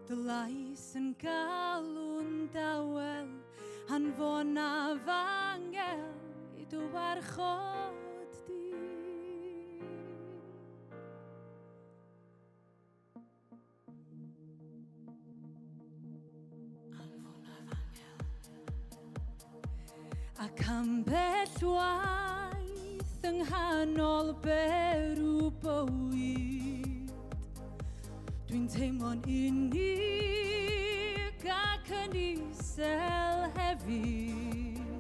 dy lais yn galw'n dawel, anfon a fangel I dy warchod di. Anfon a fangel. Ac ambell waith yng nghanol berw bywyd, dwi'n teimlo'n unig ac yn isel hefyd,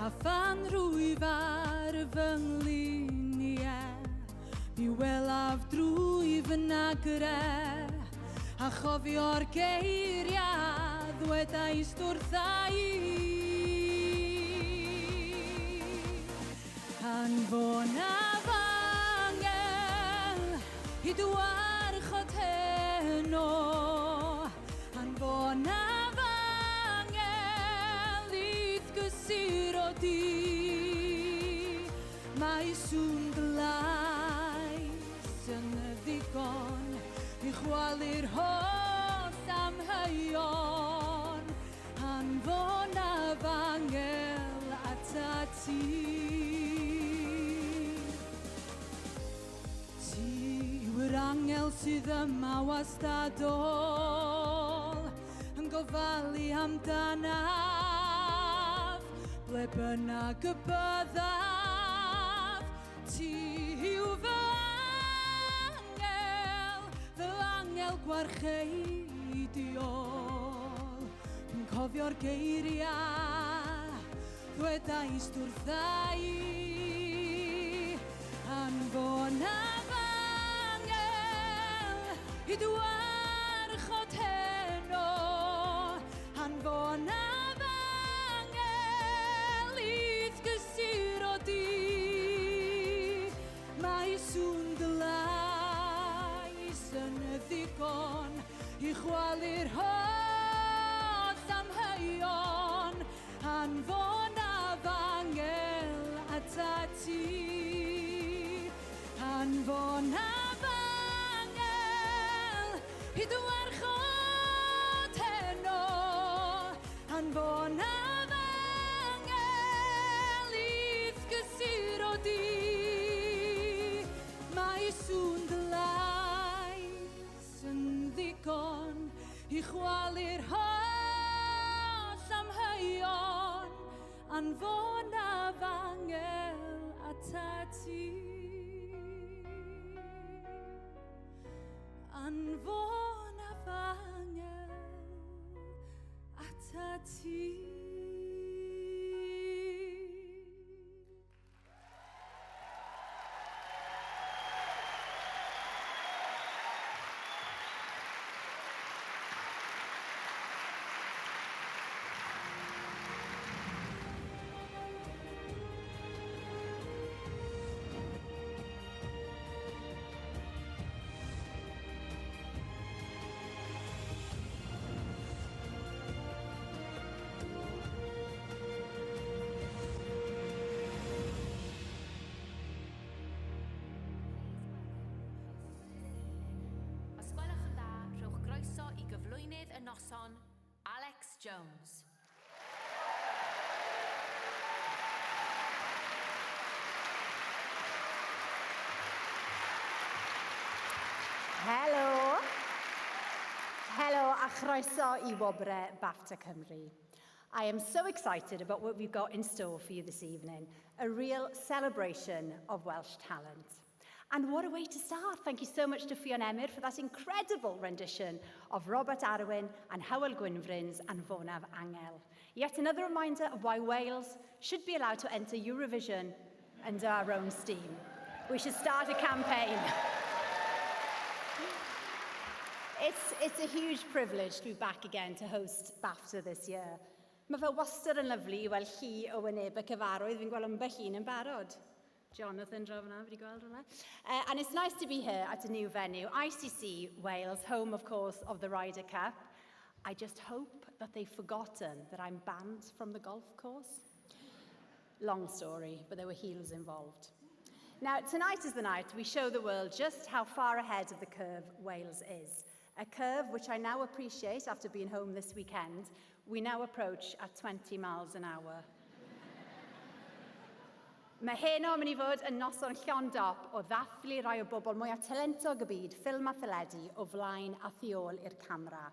a phan rwyf ar fy ngliniau, mi welaf drwy fy nagrau, a chofio'r geiriau ddwedais wrtha I. Anfon a fangel I dy warchod heno, anfon a fangel I ddgysuro di. Mae sŵn glais yn ddigon I chwalu'r holl amheuon, anfon a fangel ata ti. Yw'r angel sydd yma wastadol, yn gofalu amdanaf, ble bynnag y byddaf. Ti yw fy angel gwarcheidiol. Dwi'n cofio'r geiriau, ddwedais wrtha I. Anfon a I dy warchod heno, anfon a fangel I ddgysuro di. Mae sŵn dy lais yn ddigon I chwalu'r holl amheuon, anfon a fangel ata ti. Anfon a I dy warchod heno, anfon a fangel I ddgysuro di. Mae sŵn dy lais yn ddigon I chwalu'r holl amheuon, anfon a fangel ata ti. Anfon a fangel ata ti. I gyflwynydd y noson, Alex Jones. Helo. Helo a chroeso I Ngwobrau BAFTA Cymru. I am so excited about what we've got in store for you this evening, a real celebration of Welsh talent. And what a way to start. Thank you so much to Fiona Emyr for that incredible rendition of Robert Arwyn and Hywel Gwynfryn's Anfonaf Angel. Yet another reminder of why Wales should be allowed to enter Eurovision under our own steam. We should start a campaign. It's a huge privilege to be back again to host BAFTA this year. Mae fe wastad yn lyflu I weld chi o wynebau cyfarwydd. Fi'n gweld ambell un yn barod. Jonathan draw fan'na, wedi gweld hwnna. And it's nice to be here at a new venue, ICC Wales, home, of course, of the Ryder Cup. I just hope that they've forgotten that I'm banned from the golf course. Long story, but there were heels involved. Now, tonight is the night we show the world just how far ahead of the curve Wales is. a curve which I now appreciate after being home this weekend, we now approach at 20 miles an hour. Mae hyn o'n mynd i fod yn noson llondop o ddathlu rai o bobl mwyaf talentog y byd, ffilm a theledu o flaen a thu ôl i'r camera.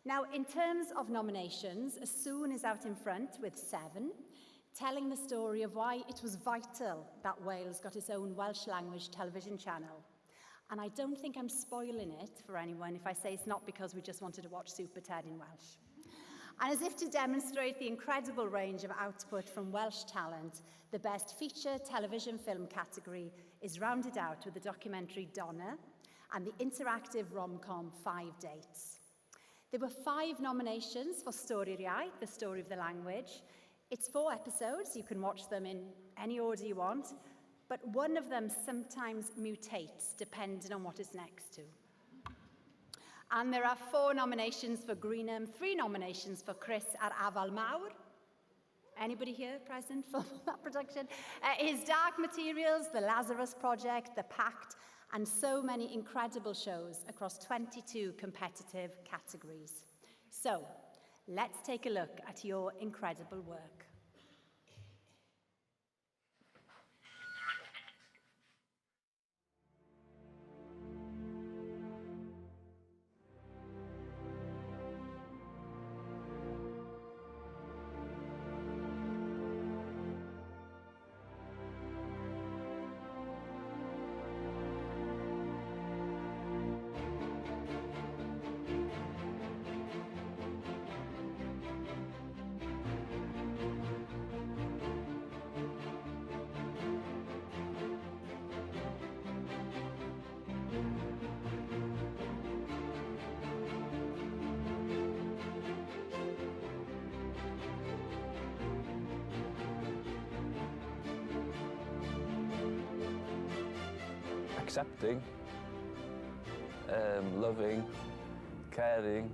Now, in terms of nominations, Soon is out in front with 7, telling the story of why it was vital that Wales got its own Welsh language television channel. And I don't think I'm spoiling it for anyone if I say it's not because we just wanted to watch Super Ted in Welsh. And as if to demonstrate the incredible range of output from Welsh talent, the Best Feature Television Film category is rounded out with the documentary Donna and the interactive rom-com 5 Dates. There were 5 nominations for Stori'r Iaith, the story of the language. It's 4 episodes, you can watch them in any order you want, but one of them sometimes mutates depending on what it's next to. And there are 4 nominations for Greenham, 3 nominations for Chris ar Afal Mawr. Anybody here present for that production? His Dark Materials, The Lazarus Project, The Pact, and so many incredible shows across 22 competitive categories. So, let's take a look at your incredible work. Accepting, loving, caring.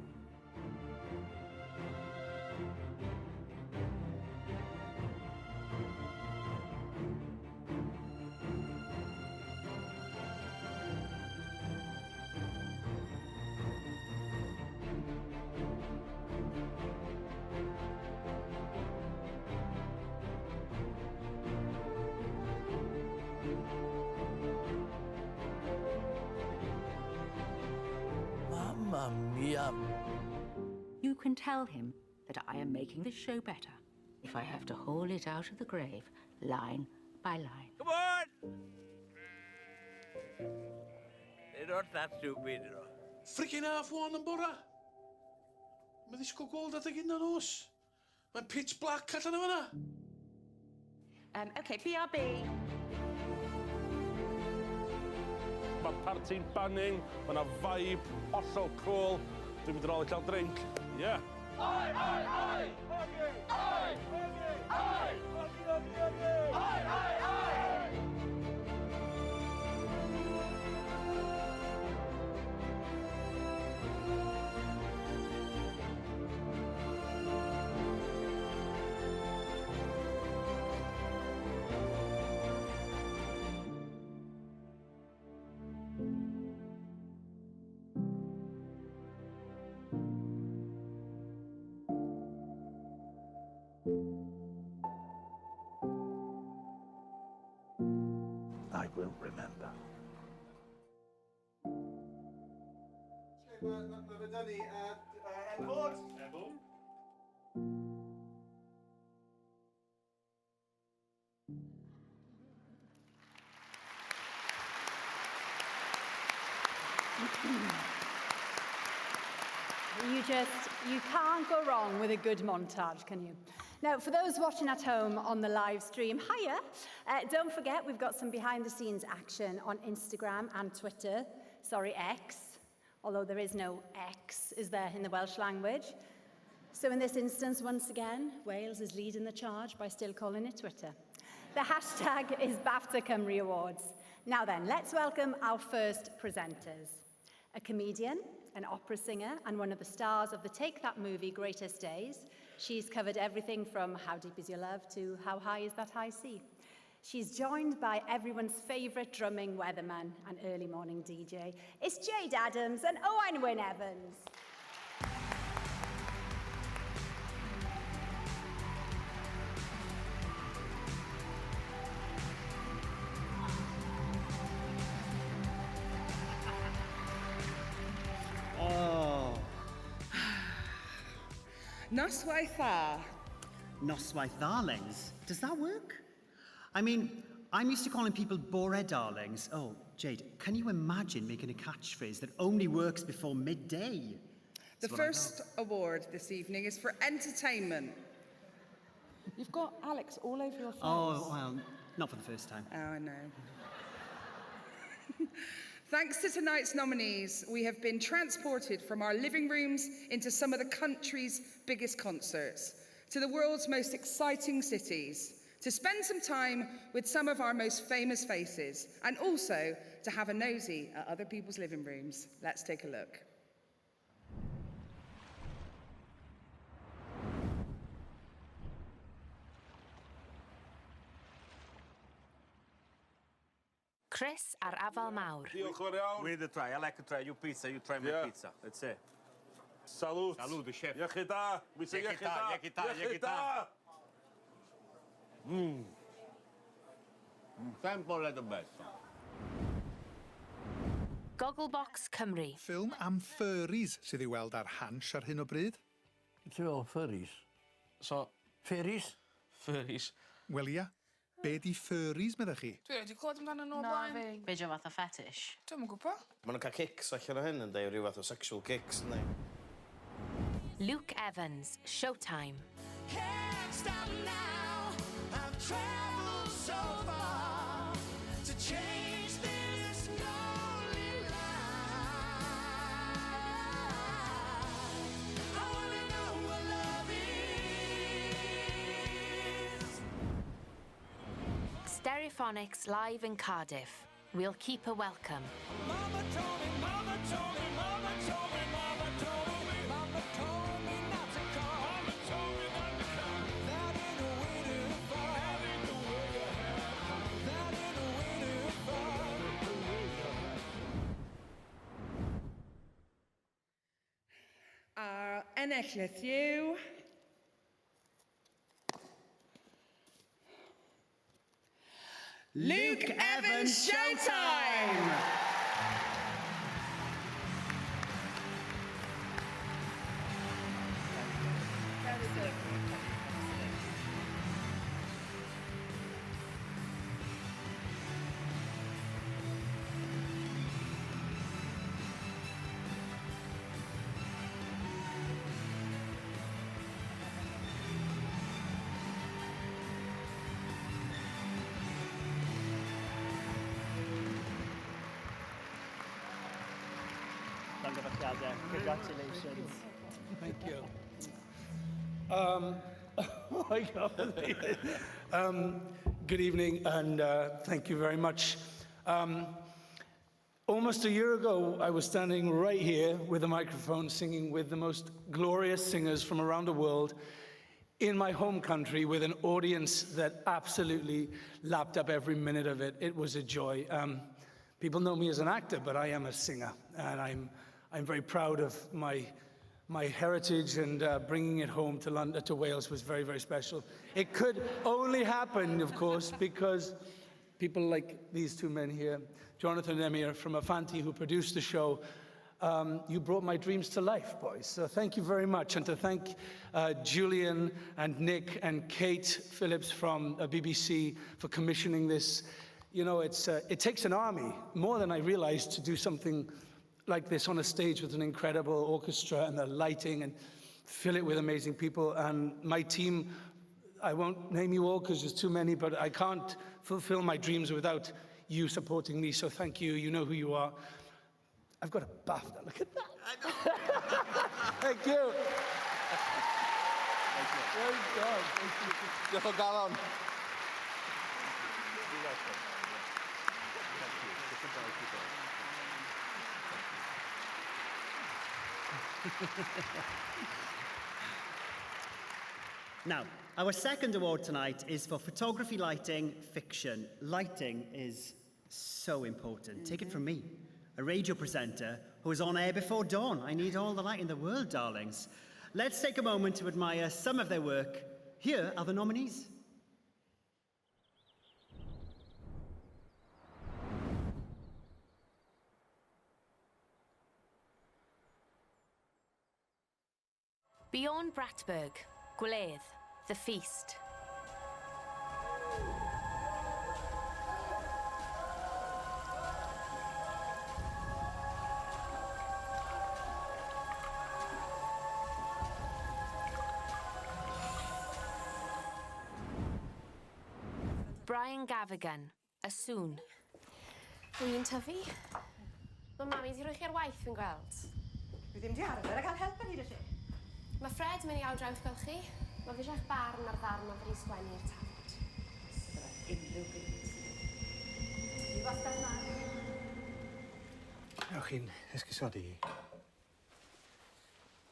Mamma mia. You can tell him that I am making this show better if I have to haul it out of the grave, line by line. Come on! They're not that stupid, you know. Freaking half one yn bora. Mae ddisgo gold adeg un o'n nos. Mae'n pitch black allan o fanna. Okay, BRB. Mae parti'n banning, mae yna vibe hollol cool. Dwi'n mynd yn ôl i cael drink. Yeah. Ai, ai, ai! Ogi! Ai! Ogi! Ai! Ogi, ogi, ogi! Ai, ai, ai! I will remember. Mae fe dyn ni Enford. Enford. You can't go wrong with a good montage, can you? Now, for those watching at home on the live stream, hiya. Don't forget, we've got some behind-the-scenes action on Instagram and Twitter. Sorry, X, although there is no X, is there, in the Welsh language. So in this instance, once again, Wales is leading the charge by still calling it Twitter. The hashtag is BAFTA Cymru Awards. Now then, let's welcome our first presenters. A comedian, an opera singer, and one of the stars of the Take That movie, Greatest Days. She's covered everything from How Deep Is Your Love to How High Is That High Sea. She's joined by everyone's favourite drumming weatherman and early morning DJ. It's Jade Adams and Owain Wyn Evans. Noswaith dda. Noswaith darlings? Does that work? I mean, I'm used to calling people bore darlings. Oh, Jade, can you imagine making a catchphrase that only works before midday? The first award this evening is for entertainment. You've got Alex all over your face. Oh, well, not for the first time. Oh, I know. Thanks to tonight's nominees, we have been transported from our living rooms into some of the country's biggest concerts, to the world's most exciting cities, to spend some time with some of our most famous faces, and also to have a nosy at other people's living rooms. Let's take a look. Chris ar afal mawr. Diolch yn fawr iawn. We the try. I like to try your pizza. You try my pizza. That's it. Salute. Salute, the chef. Iechyd da. We say iechyd da. Iechyd da. Iechyd da. Tempo le the best. Gogglebox Cymru. Ffilm am furries sydd i weld ar Hans ar hyn o bryd. Ti'n fel furries? So, furries? Furries. Wel ia, be di furries meddech chi? Dwi wedi clywed amdano nhw blaen. Be dio fath o fetish? Dwi'm yn gwybod. Maen nhw'n cael kicks allan o hyn yn deud rhyw fath o sexual kicks, ynddi? Luke Evans, Showtime. Can't stop now. I've traveled so far to change this lonely life. I wanna know what love is. Stereophonics live in Cardiff. We'll keep her welcome. Mama told me, mama told me, mama told me, mama told me, mama told me not to call. Mama told me not to call. That ain't the way to fall. That ain't the way to have. That ain't the way to fall. Enillwyr yw... Luke Evans Showtime! Congratulations. Thank you. Oh my God. Good evening, and thank you very much. Almost a year ago, I was standing right here with a microphone singing with the most glorious singers from around the world in my home country with an audience that absolutely lapped up every minute of it. It was a joy. People know me as an actor, but I am a singer, and I'm very proud of my heritage, and bringing it home to London, to Wales, was very, very special. It could only happen, of course, because people like these two men here, Jonathan and Emir from Afanti, who produced the show, you brought my dreams to life, boys. So thank you very much. And to thank Julian and Nick and Kate Phillips from BBC for commissioning this. You know, it takes an army, more than I realized, to do something like this on a stage with an incredible orchestra and the lighting, and fill it with amazing people. And my team, I won't name you all because there's too many, but I can't fulfill my dreams without you supporting me. So thank you. You know who you are. I've got a BAFTA. Look at that. Thank you. Thank God. Diolch o galon. Now, our second award tonight is for photography, lighting, fiction. Lighting is so important. Take it from me, a radio presenter who was on air before dawn. I need all the light in the world, darlings. Let's take a moment to admire some of their work. Here are the nominees. Beyond Bratberg, Gwledd, The Feast. Brian Gavigan, A Soon. Dwi'n tyfu. Mae mami di rhoi chi ar waith fi'n gweld. Dwi ddim di arfer a gael help ar hyd y lle. Mae Fred yn mynd i awr draws gael chi. Mae fi eisiau'ch barn ar ddarn o fod i sgwennu'r tafod. Unrhyw byd. Fi wastad mlaen. Ewch chi'n esgusodi.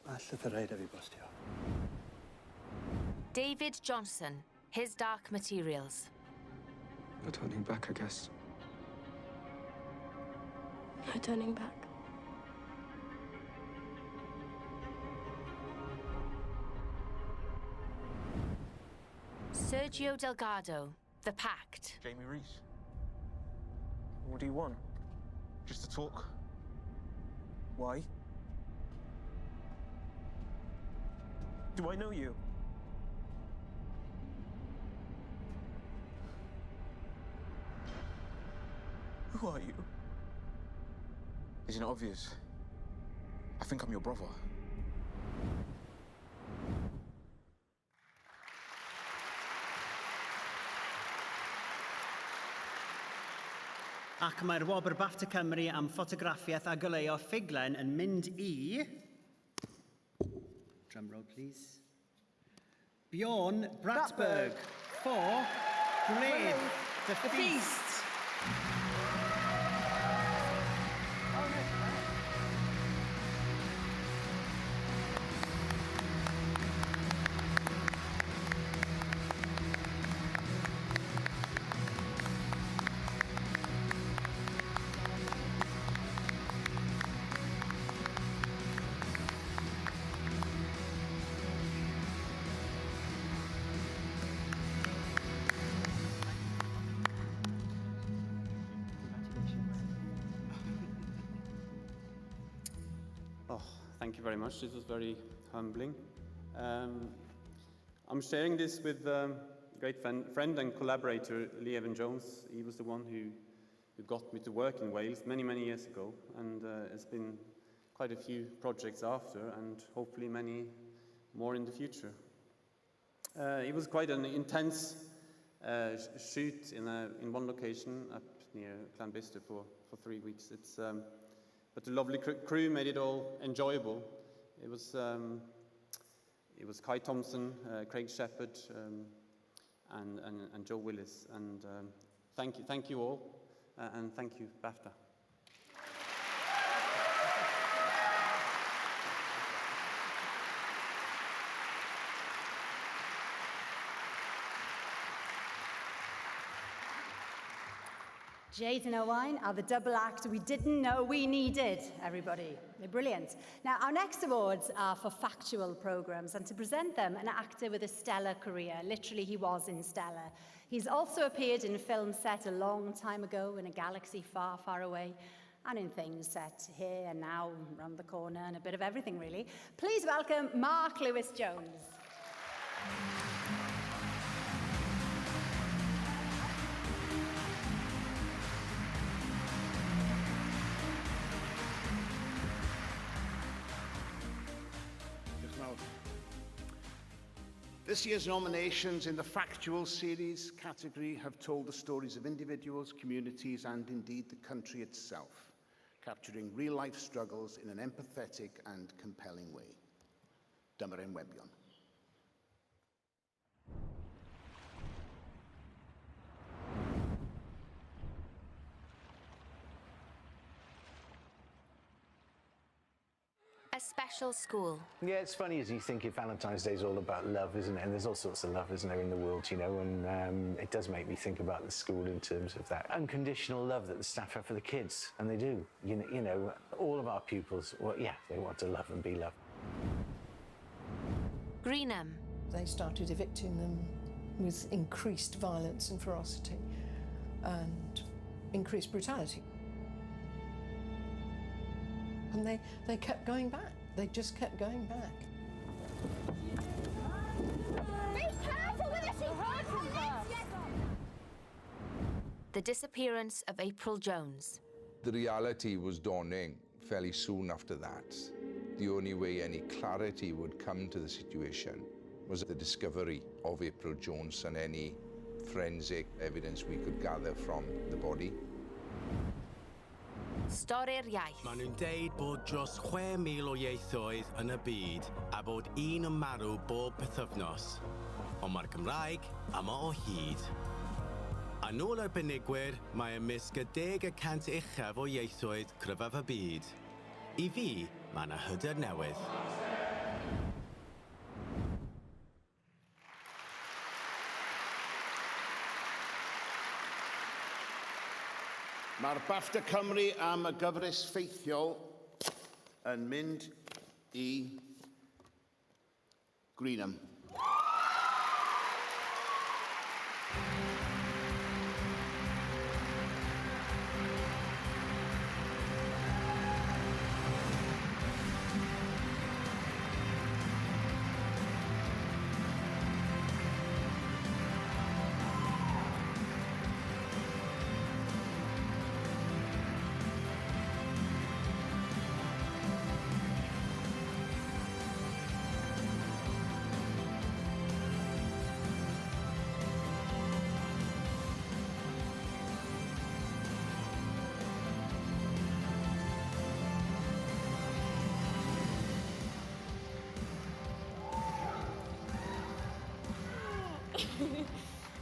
Mae llythyrau da fi bostio. David Johnson, His Dark Materials. No turning back, I guess. No turning back. Sergio Delgado, The Pact. Jamie Reese. What do you want? Just to talk? Why? Do I know you? Who are you? Isn't it obvious? I think I'm your brother. Ac mae'r wobr BAFTA Cymru am ffotograffiaeth a goleuo ffuglen yn mynd I... Drum roll, please. Bjorn Bratberg for Gwledd, The Feast. Thank you very much. This was very humbling. I'm sharing this with a great friend and collaborator, Lee Evan-Jones. He was the one who got me to work in Wales many, many years ago, and it's been quite a few projects after, and hopefully many more in the future. It was quite an intense shoot in one location up near Llanbistr for 3 weeks. But the lovely crew made it all enjoyable. It was Kai Thompson, Craig Shepherd, and Joe Willis. And thank you all, and thank you, BAFTA. Jade and Owain are the double act we didn't know we needed, everybody. They're brilliant. Now, our next awards are for factual programmes, and to present them, an actor with a stellar career. Literally, he was in stellar. He's also appeared in films set a long time ago in a galaxy far, far away, and in things set here and now, around the corner, and a bit of everything, really. Please welcome Mark Lewis-Jones. This year's nominations in the Factual Series category have told the stories of individuals, communities, and indeed the country itself, capturing real-life struggles in an empathetic and compelling way. Dyma'r enwebion. A special school. Yeah, it's funny as you think if Valentine's Day is all about love, isn't it? And there's all sorts of love, isn't there, in the world, you know, and it does make me think about the school in terms of that unconditional love that the staff have for the kids, and they do. You know, all of our pupils, well, yeah, they want to love and be loved. Greenham. They started evicting them with increased violence and ferocity and increased brutality. And they kept going back. They just kept going back. Be careful with this! The disappearance of April Jones. The reality was dawning fairly soon after that. The only way any clarity would come to the situation was the discovery of April Jones and any forensic evidence we could gather from the body. Stori'r iaith. Maen nhw'n deud bod dros 6,000 o ieithoedd yn y byd a bod un yn marw bob pythefnos. Ond mae'r Gymraeg yma o hyd. A nôl arbenigwyr, mae ymysg y 10% uchaf o ieithoedd cryfaf y byd. I fi, mae yna hyder newydd. Mae'r BAFTA Cymru am y gyfres ffeithiol yn mynd i Greenham.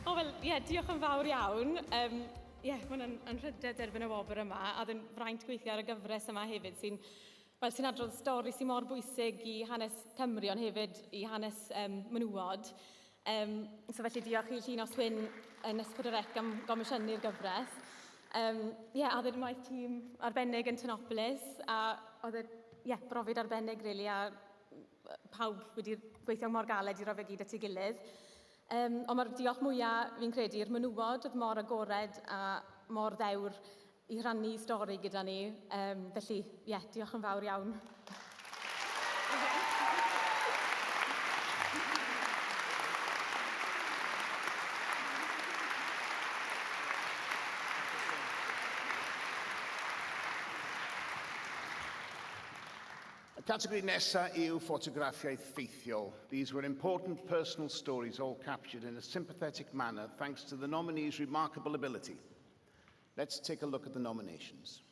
O, wel, ie, diolch yn fawr iawn. Ie, mae hwnna'n anrhydedd erbyn y wobr yma, a dyn fraint gweithio ar y gyfres yma hefyd sy'n adrodd stori sy'n mor bwysig i hanes Cymru, ond hefyd i hanes menywod. So felly diolch i Llun Oswyn yn Ysbrydorec am gomisiynu'r gyfres. Ie, a oedd yn waith tîm arbennig yn Tynopolis, a oedd brofiad arbennig, really, a pawb wedi gweithio mor galed i roi fe gyd at ei gilydd. Ond mae'r diolch mwyaf fi'n credu i'r menywod oedd mor agored a mor ddewr i rhannu stori gyda ni. Felly, diolch yn fawr iawn. Category nesa yw ffotograffiaeth ffeithiol. These were important personal stories all captured in a sympathetic manner thanks to the nominees' remarkable ability. Let's take a look at the nominations.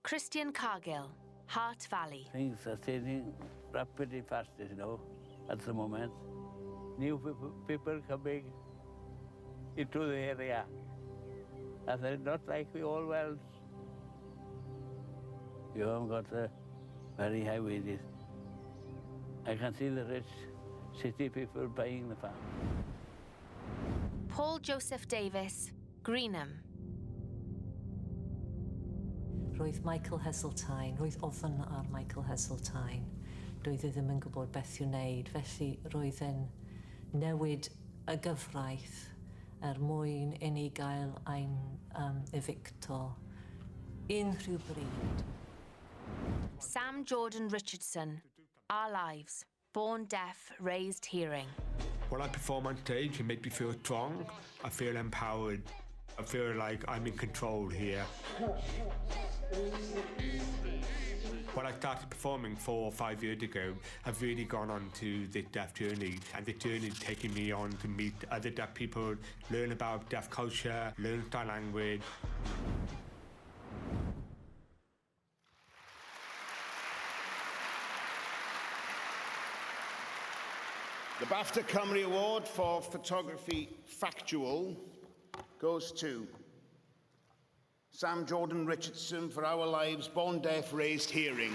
Christian Cargill, Hart Valley. Things are changing rapidly fast, you know, at the moment. New people coming into the area. And they're not like the old wells. You haven't got very high wages. I can see the rich city people buying the farm. Paul Joseph Davis, Greenham. Roedd Michael Heseltine, roedd ofyn ar Michael Heseltine. Doedd e ddim yn gwybod beth i'w wneud, felly roedd e'n newid y gyfraith mwyn i ni gael ein evicto unrhyw bryd. Sam Jordan Richardson, Our Lives, Born Deaf, Raised Hearing. When I perform on stage, it makes me feel strong. I feel empowered. I feel like I'm in control here. When I started performing 4 or 5 years ago, I've really gone on to this deaf journey, and the journey is taking me on to meet other deaf people, learn about deaf culture, learn sign language. The The BAFTA Cymru Award for Photography Factual goes to Sam Jordan Richardson for Our Lives, Born Deaf, Raised Hearing.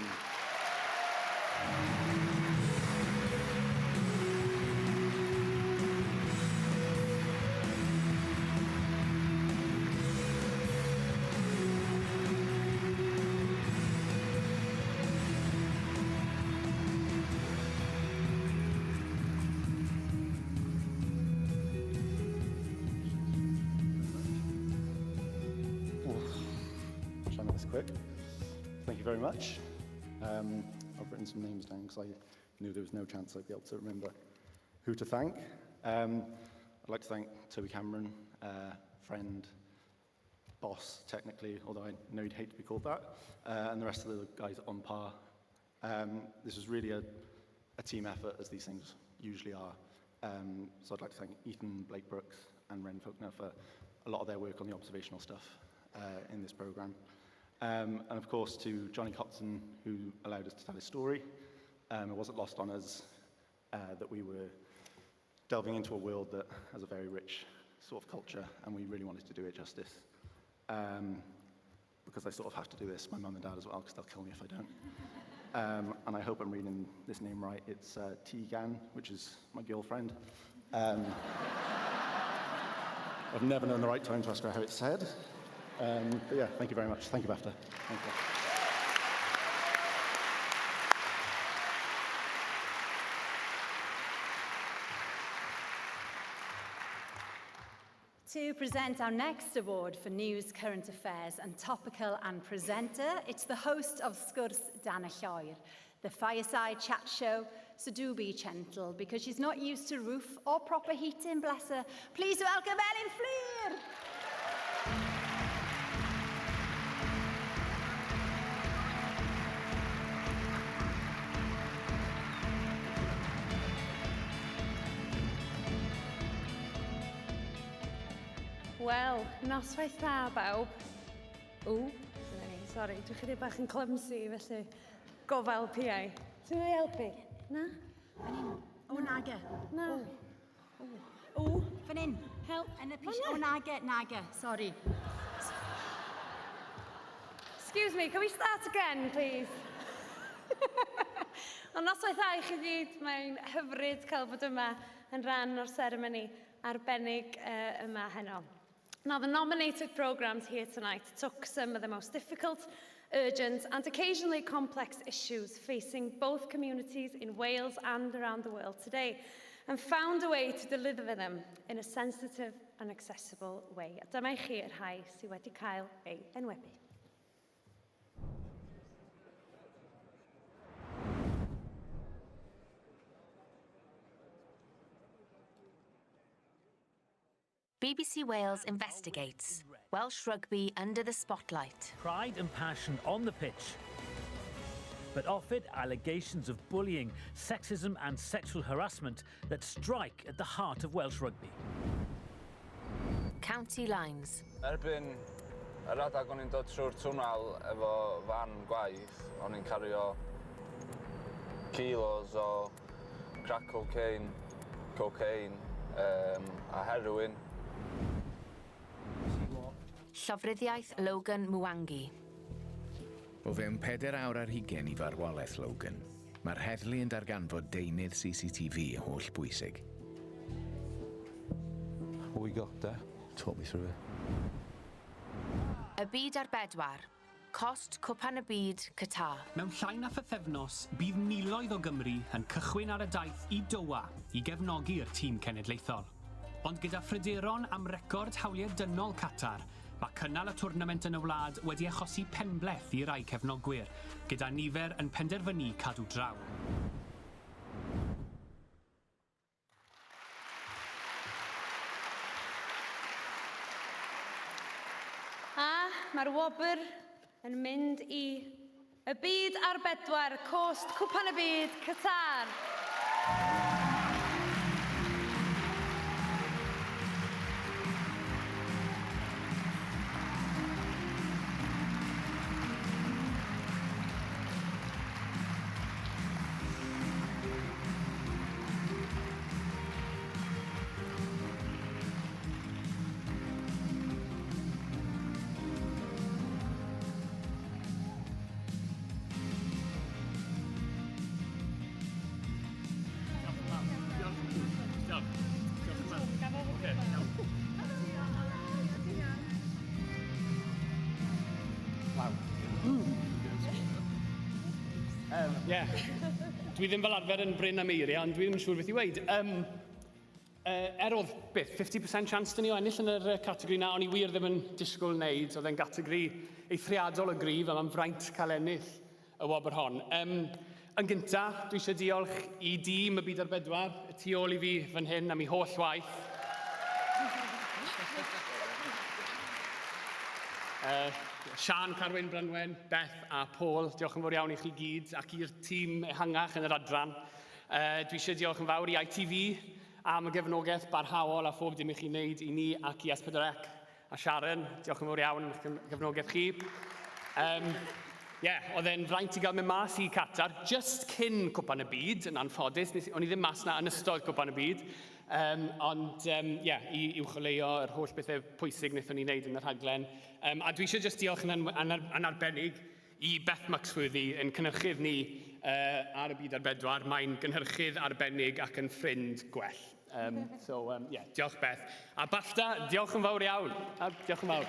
Try and make this quick. Thank you very much. I've written some names down because I knew there was no chance I'd be able to remember who to thank. I'd like to thank Toby Cameron, friend, boss, technically, although I know you'd hate to be called that, and the rest of the guys on par. This was really a team effort, as these things usually are. So I'd like to thank Ethan, Blake Brooks, and Ren Faulkner for a lot of their work on the observational stuff in this programme. And of course to Johnny Cotton, who allowed us to tell his story. It wasn't lost on us that we were delving into a world that has a very rich sort of culture, and we really wanted to do it justice. Because I sort of have to do this, my mum and dad as well, because they'll kill me if I don't. And I hope I'm reading this name right. It's Tegan, which is my girlfriend. I've never known the right time to ask her how it's said. But yeah, thank you very much. Thank you, BAFTA. Thank you. To present our next award for news, current affairs and topical and presenter, it's the host of Sgwrs Dan y Lloer, the fireside chat show, so do be gentle because she's not used to roof or proper heating, bless her. Please welcome Ellen Fleer! Wel, noswaith dda bawb. Sori, dwi'n chydig bach yn clumsy, felly gofal PA. Ti'n ei helpu? Na? Fan hyn. O, naga. Na. O, fan hyn. Help. Yn y pish. O, naga. Sorry. Excuse me, can we start again, please? Ond noswaith dda i chi gyd, mae'n hyfryd cael bod yma yn rhan o'r seremoni arbennig yma heno. Now, the nominated programmes here tonight took some of the most difficult, urgent and occasionally complex issues facing both communities in Wales and around the world today and found a way to deliver them in a sensitive and accessible way. A dyma I chi yr rhai sydd wedi cael eu enwebu. BBC Wales investigates. Welsh rugby under the spotlight. Pride and passion on the pitch, but off it, allegations of bullying, sexism and sexual harassment that strike at the heart of Welsh rugby. County lines. Erbyn yr adag o'n i'n dod trwy'r twnnel efo fan gwaith, o'n i'n cario kilos o crack cocaine, a heroin. Llofruddiaeth Logan Mwangi. O fewn 4 awr ar 20 i farwolaeth Logan, mae'r heddlu yn darganfod deunydd CCTV holl bwysig. What we got there? Talk me through it. Y byd ar bedwar. Cost Cwpan y Byd, Qatar. Mewn llai na pythefnos, bydd miloedd o Gymru yn cychwyn ar y daith i Doha i gefnogi'r tîm cenedlaethol. Ond gyda phryderon am record hawliau dynol Qatar, mae cynnal y twrnament yn y wlad wedi achosi penbleth i rai cefnogwyr, gyda nifer yn penderfynu cadw draw. A mae'r wobr yn mynd i y byd ar bedwar, cost Cwpan y Byd, Qatar. Dwi ddim fel arfer yn Bryn am eiriau, ond dwi ddim yn siŵr beth i weid. Oedd beth, 50% chance dyn ni o ennill yn yr categori na, o'n i wir ddim yn disgwyl wneud. Oedd e'n categori eithriadol o gryf, a mae'n fraint cael ennill y wobr hon. Yn gyntaf, dwi eisiau diolch i dîm y Byd ar Bedwar, y tu ôl i fi fan hyn am ei holl waith. Sian, Carwyn, Branwen, Beth a Paul, diolch yn fawr iawn i chi gyd ac i'r tîm ehangach yn yr adran. Dwi eisiau diolch yn fawr i ITV am y gefnogaeth barhaol a phob dim i chi wneud i ni ac i S4C a Sharon. Diolch yn fawr iawn am y gefnogaeth chi. Oedd e'n fraint i gael mynd mas i Qatar just cyn Cwpan y Byd, yn anffodus. O'n i ddim mas na yn ystod Cwpan y Byd. I uwcholeuo yr holl bethau pwysig wnaethon ni wneud yn y rhaglen. A dwi eisiau just diolch yn arbennig i Beth Maxworthy yn cynhyrchydd ni ar y Byd ar Bedwar. Mae'n gynhyrchydd arbennig ac yn ffrind gwell. Diolch Beth. A BAFTA, diolch yn fawr iawn. Diolch yn fawr.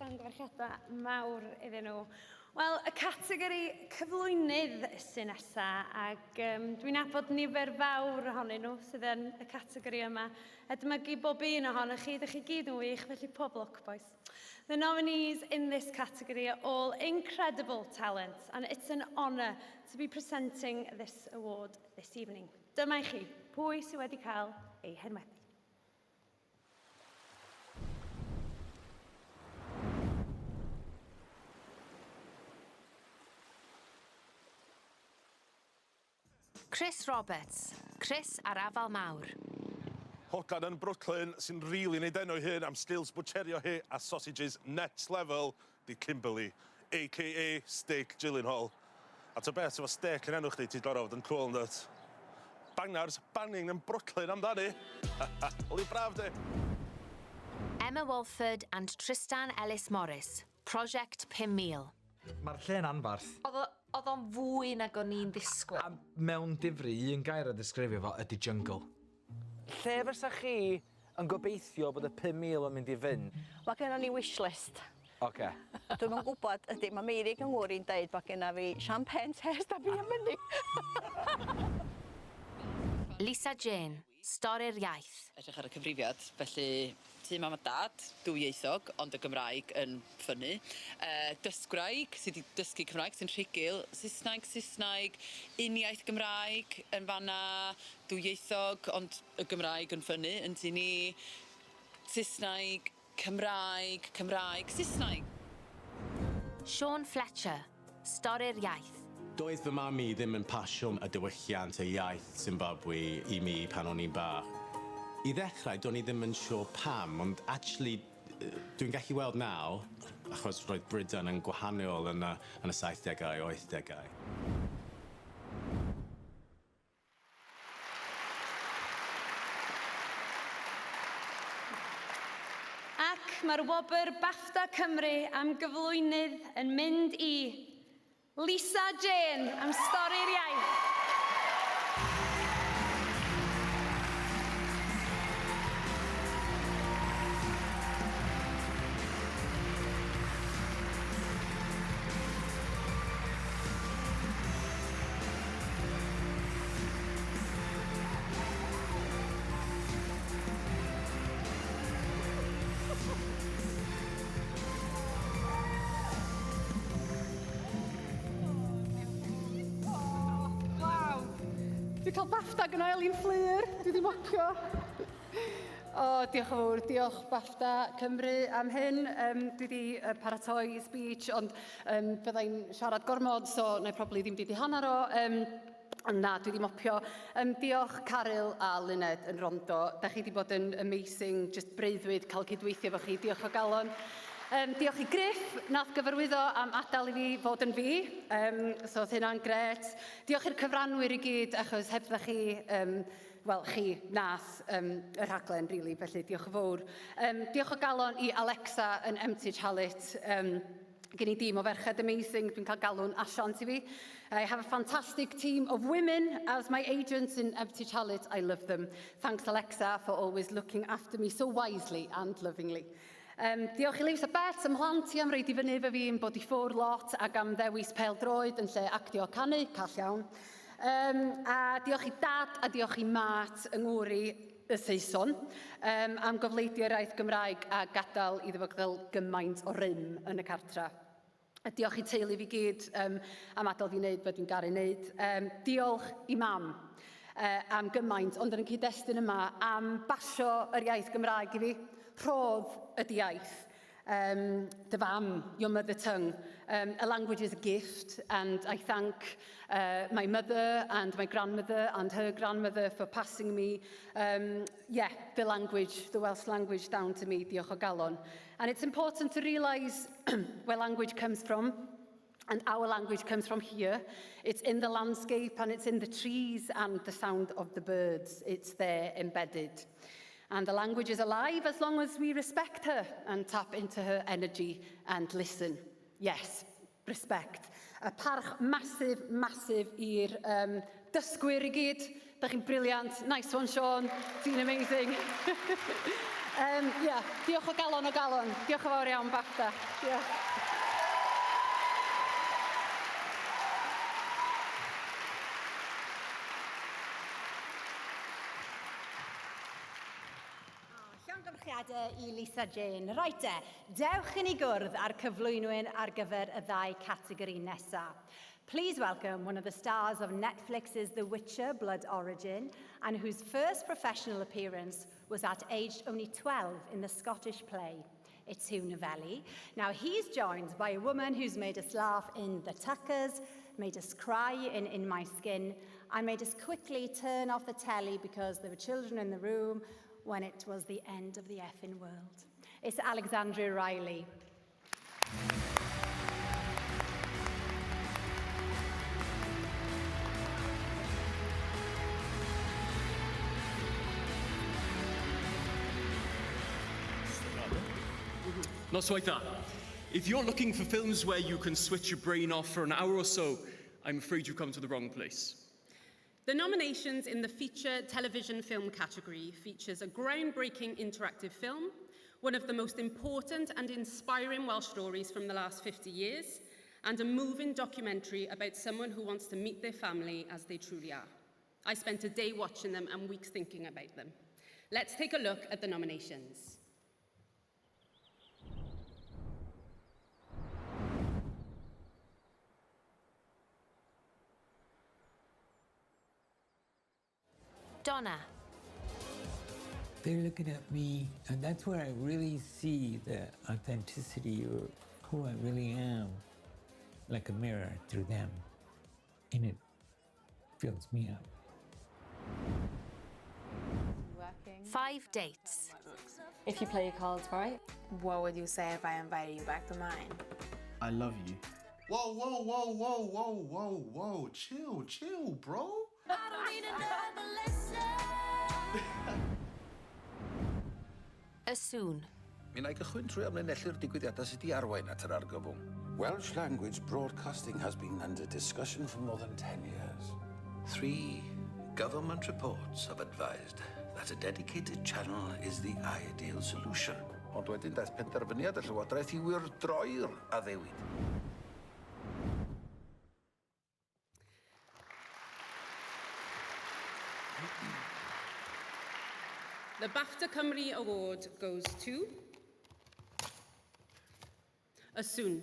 Llongyfarchiadau mawr iddyn nhw. Wel, y categori cyflwynydd sy'n nesaf, ac dwi'n nabod nifer fawr ohonyn nhw sydd yn y categori yma. Edmygu bob un ohonoch chi, ydych chi gyd yn wych, felly pob lwc, boys. The nominees in this category are all incredible talents, and it's an honour to be presenting this award this evening. Dyma i chi, pwy sydd wedi cael ei henwebu. Chris Roberts, Chris ar afal mawr. Hogan yn Brooklyn sy'n rili neud enw hyn am skills bwcherio hi a sausages next level di Kimberley, a.k.a. Steak Gyllenhaal. A ta beth efo steak yn enw chdi ti gorfod yn cool nut. Bangers, banging yn Brooklyn amdani. Oli braf di. Emma Walford and Tristan Ellis Morris, Project 5,000. Mae'r lle'n anfarth. Oedd o'n fwy nag o'n i'n ddisgwyl. A mewn difri, un gair a ddisgrifio fo ydy jungle. Lle fysa chi yn gobeithio bod y 5,000 yn mynd i fynd? Mae gennym ni wishlist. Oce. Dwi'n yn gwybod, ydy, mae Meirig yn gwrdd i'n dweud bod gennym fi champagne test a fi am mynig. Lisa Jane, Stori'r Iaith. Edrych ar y cyfrifiad, felly tu mam a dad, dwyieithog, ond y Gymraeg yn ffynnu. Dysgwraig, sydd wedi dysgu Cymraeg, sy'n rhugl, Saesneg, uniaith Gymraeg, yn fanna dwyieithog, ond y Gymraeg yn ffynnu, yn tu ni Saesneg, Cymraeg, Saesneg. Sean Fletcher, Stori'r Iaith. Doedd fy mam i ddim yn pasio y diwylliant y iaith Zimbabwe i mi pan o'n i'n bach. I ddechrau, do'n i ddim yn siŵr pam, ond actually, dwi'n gallu weld nawr, achos roedd Brydain yn gwahanol yn y 70au, 80au. Ac mae'r wobr BAFTA Cymru am gyflwynydd yn mynd i Lisa Jane am Stori'r Iaith. Dwi'n cael BAFTA gyda Elin Fflyr, dwi wedi mocio. Diolch yn fawr, diolch BAFTA Cymru am hyn. Dwi wedi paratoi speech, ond byddai'n siarad gormod, so na i probably ddim wedi hanner o. Na, dwi wedi mopio. Diolch Caryl a Lyned yn rondo. Da chi wedi bod yn amazing, just breuddwyd cael cydweithio efo chi. Diolch o galon. Diolch i Griff, nath gyfarwyddo am adael i fi fod yn fi, so oedd hynna'n gret. Diolch i'r cyfranwyr i gyd, achos hebdda chi, chi nath y rhaglen, really, felly diolch yn fawr. Diolch o galon i Alexa yn Emtich Halit, Gen I dîm o ferched amazing, dwi'n cael galw'n asiant i fi. I have a fantastic team of women as my agents in Empty Chalet. I love them. Thanks Alexa for always looking after me so wisely and lovingly. Diolch i Lewis a Bet ym mhlant i am reid i fyny fe fi yn bod i ffwr lot ac am ddewis pêl-droed yn lle actio canu, call iawn. A diolch i dad a diolch i mat yng Ngwri y Saeson am gofleidio'r iaith Gymraeg a gadael iddo fo gael gymaint o rym yn y cartra. Diolch i teulu fi gyd am adael fi wneud beth dwi'n garu wneud. Diolch i mam am gymaint, ond yn y cyd-destun yma am basio yr iaith Gymraeg i fi. Rhodd ydi iaith. The fam, your mother tongue. A language is a gift, and I thank my mother and my grandmother and her grandmother for passing me, the language, the Welsh language down to me, diolch o galon. And it's important to realise where language comes from, and our language comes from here. It's in the landscape, and it's in the trees and the sound of the birds. It's there embedded. And the language is alive as long as we respect her and tap into her energy and listen. Yes, respect. A parch massive, massive i'r dysgwyr I gyd. Da chi'n briliant. Nice one, Sean. Ti'n amazing. Diolch o galon. Diolch o fawr iawn, BAFTA. Diolch. I Lisa Jane. Right dewch I ni gwrdd ar cyflwynwyr ar gyfer y ddau categori nesaf. Please welcome one of the stars of Netflix's The Witcher Blood Origin, and whose first professional appearance was at age only 12 in the Scottish play. It's Hugh Novelli. Now he's joined by a woman who's made us laugh in The Tuckers, made us cry in My Skin, and made us quickly turn off the telly because there were children in the room when it was the end of the effing world. It's Alexandria Riley. Noswaith if you're looking for films where you can switch your brain off for an hour or so, I'm afraid you've come to the wrong place. The nominations in the feature television film category features a groundbreaking interactive film, one of the most important and inspiring Welsh stories from the last 50 years, and a moving documentary about someone who wants to meet their family as they truly are. I spent a day watching them and weeks thinking about them. Let's take a look at the nominations. Donna. They're looking at me, and that's where I really see the authenticity of who I really am, like a mirror through them, and it fills me up. 5 dates. If you play your cards right, what would you say if I invited you back to mine? I love you. Whoa, whoa, whoa, whoa, whoa, whoa, whoa. Chill, bro. I don't need another lesson. Assoon. Mi na I gychwyn trwy amlinellu'r digwyddiadau sydd wedi arwain at yr argyfwng. Welsh language broadcasting has been under discussion for more than 10 years. 3 government reports have advised that a dedicated channel is the ideal solution. Ond wedyn daeth penderfyniad y Llywodraeth I wirdroi'r addewid. The BAFTA Cymru Award goes to Assoon.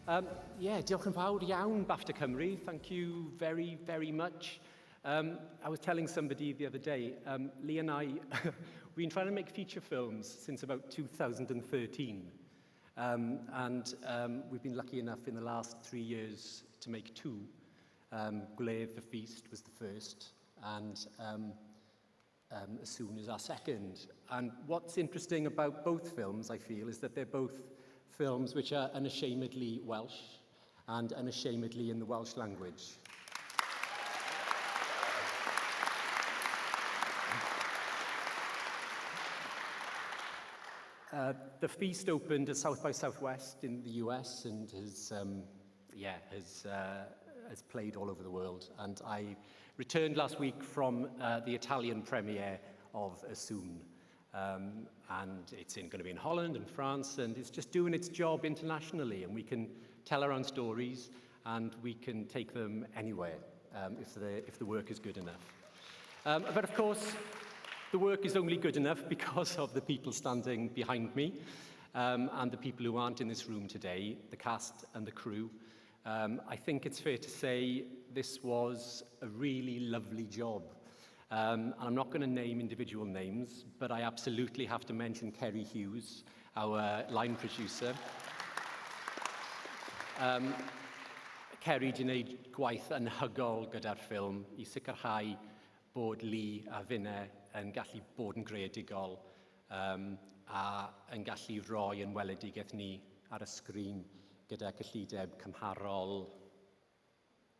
Diolch yn fawr iawn, BAFTA Cymru. Thank you very, very much. I was telling somebody the other day, Lee and I, we've been trying to make feature films since about 2013. We've been lucky enough in the last 3 years to make 2. Gwyliwch, The Feast was the first, and As Soon as our second. And what's interesting about both films, I feel, is that they're both films which are unashamedly Welsh and unashamedly in the Welsh language. The Feast opened at South by Southwest in the US and has played all over the world. And I returned last week from the Italian premiere of As Soon. And it's going to be in Holland and France, and it's just doing its job internationally, and we can tell our own stories and we can take them anywhere if the work is good enough. But of course, the work is only good enough because of the people standing behind me and the people who aren't in this room today, the cast and the crew. I think it's fair to say this was a really lovely job. And I'm not going to name individual names, but I absolutely have to mention Kerry Hughes, our line producer. Kerry di wneud gwaith anhygol gyda'r ffilm I sicrhau bod Lee a Finne yn gallu bod yn greadigol a yn gallu rhoi yn weledigeth ni ar y sgrin gyda cyllideb cymharol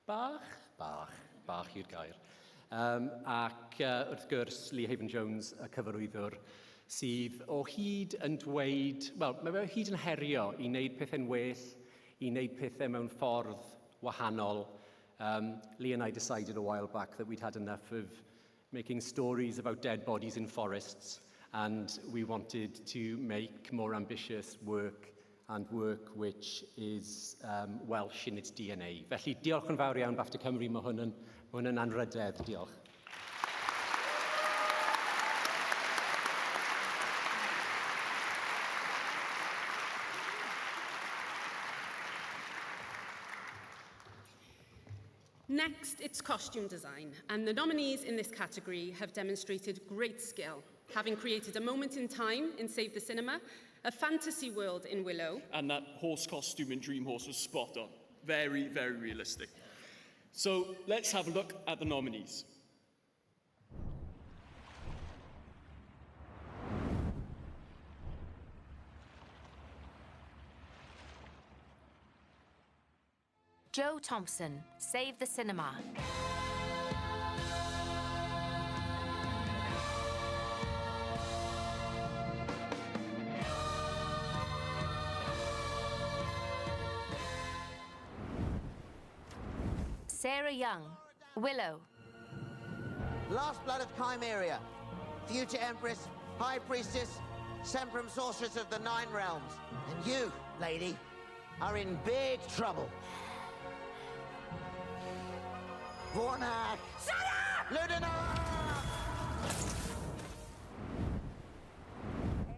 bach yw'r gair. Ac wrth gwrs, Lee Haven-Jones, y cyfarwyddwr, sydd o hyd yn dweud, wel, mae fe hyd yn herio I wneud pethau'n well, I wneud pethau mewn ffordd wahanol. Lee and I decided a while back that we'd had enough of making stories about dead bodies in forests, and we wanted to make more ambitious work and work which is Welsh in its DNA. Felly, diolch yn fawr iawn, BAFTA Cymru, mae hwn yn anrhydedd, diolch. Next, it's costume design, and the nominees in this category have demonstrated great skill, having created a moment in time in Save the Cinema, a fantasy world in Willow. And that horse costume in Dream Horse was spot on. Very, very realistic. So let's have a look at the nominees. Joe Thompson, Save the Cinema. Sarah Young, Willow. Last Blood of Chimeria, future Empress, High Priestess, Semprum Sorceress of the Nine Realms. And you, lady, are in big trouble. Vornak! Shut up! Ludina!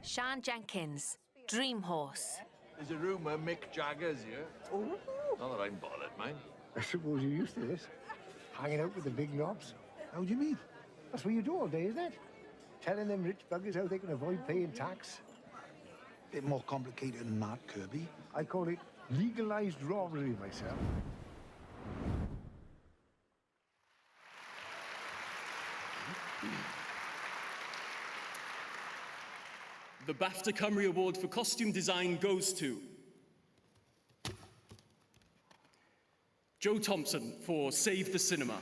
Sian Jenkins, Dream Horse. There's a rumour Mick Jagger's here. Oh. Not that I'm bothered, mind. I suppose you're used to this. Hanging out with the big knobs. How do you mean? That's what you do all day, isn't it? Telling them rich buggers how they can avoid paying tax. Bit more complicated than that, Kirby. I call it legalized robbery myself. The BAFTA Cymru Award for Costume Design goes to Joe Thompson for Save the Cinema.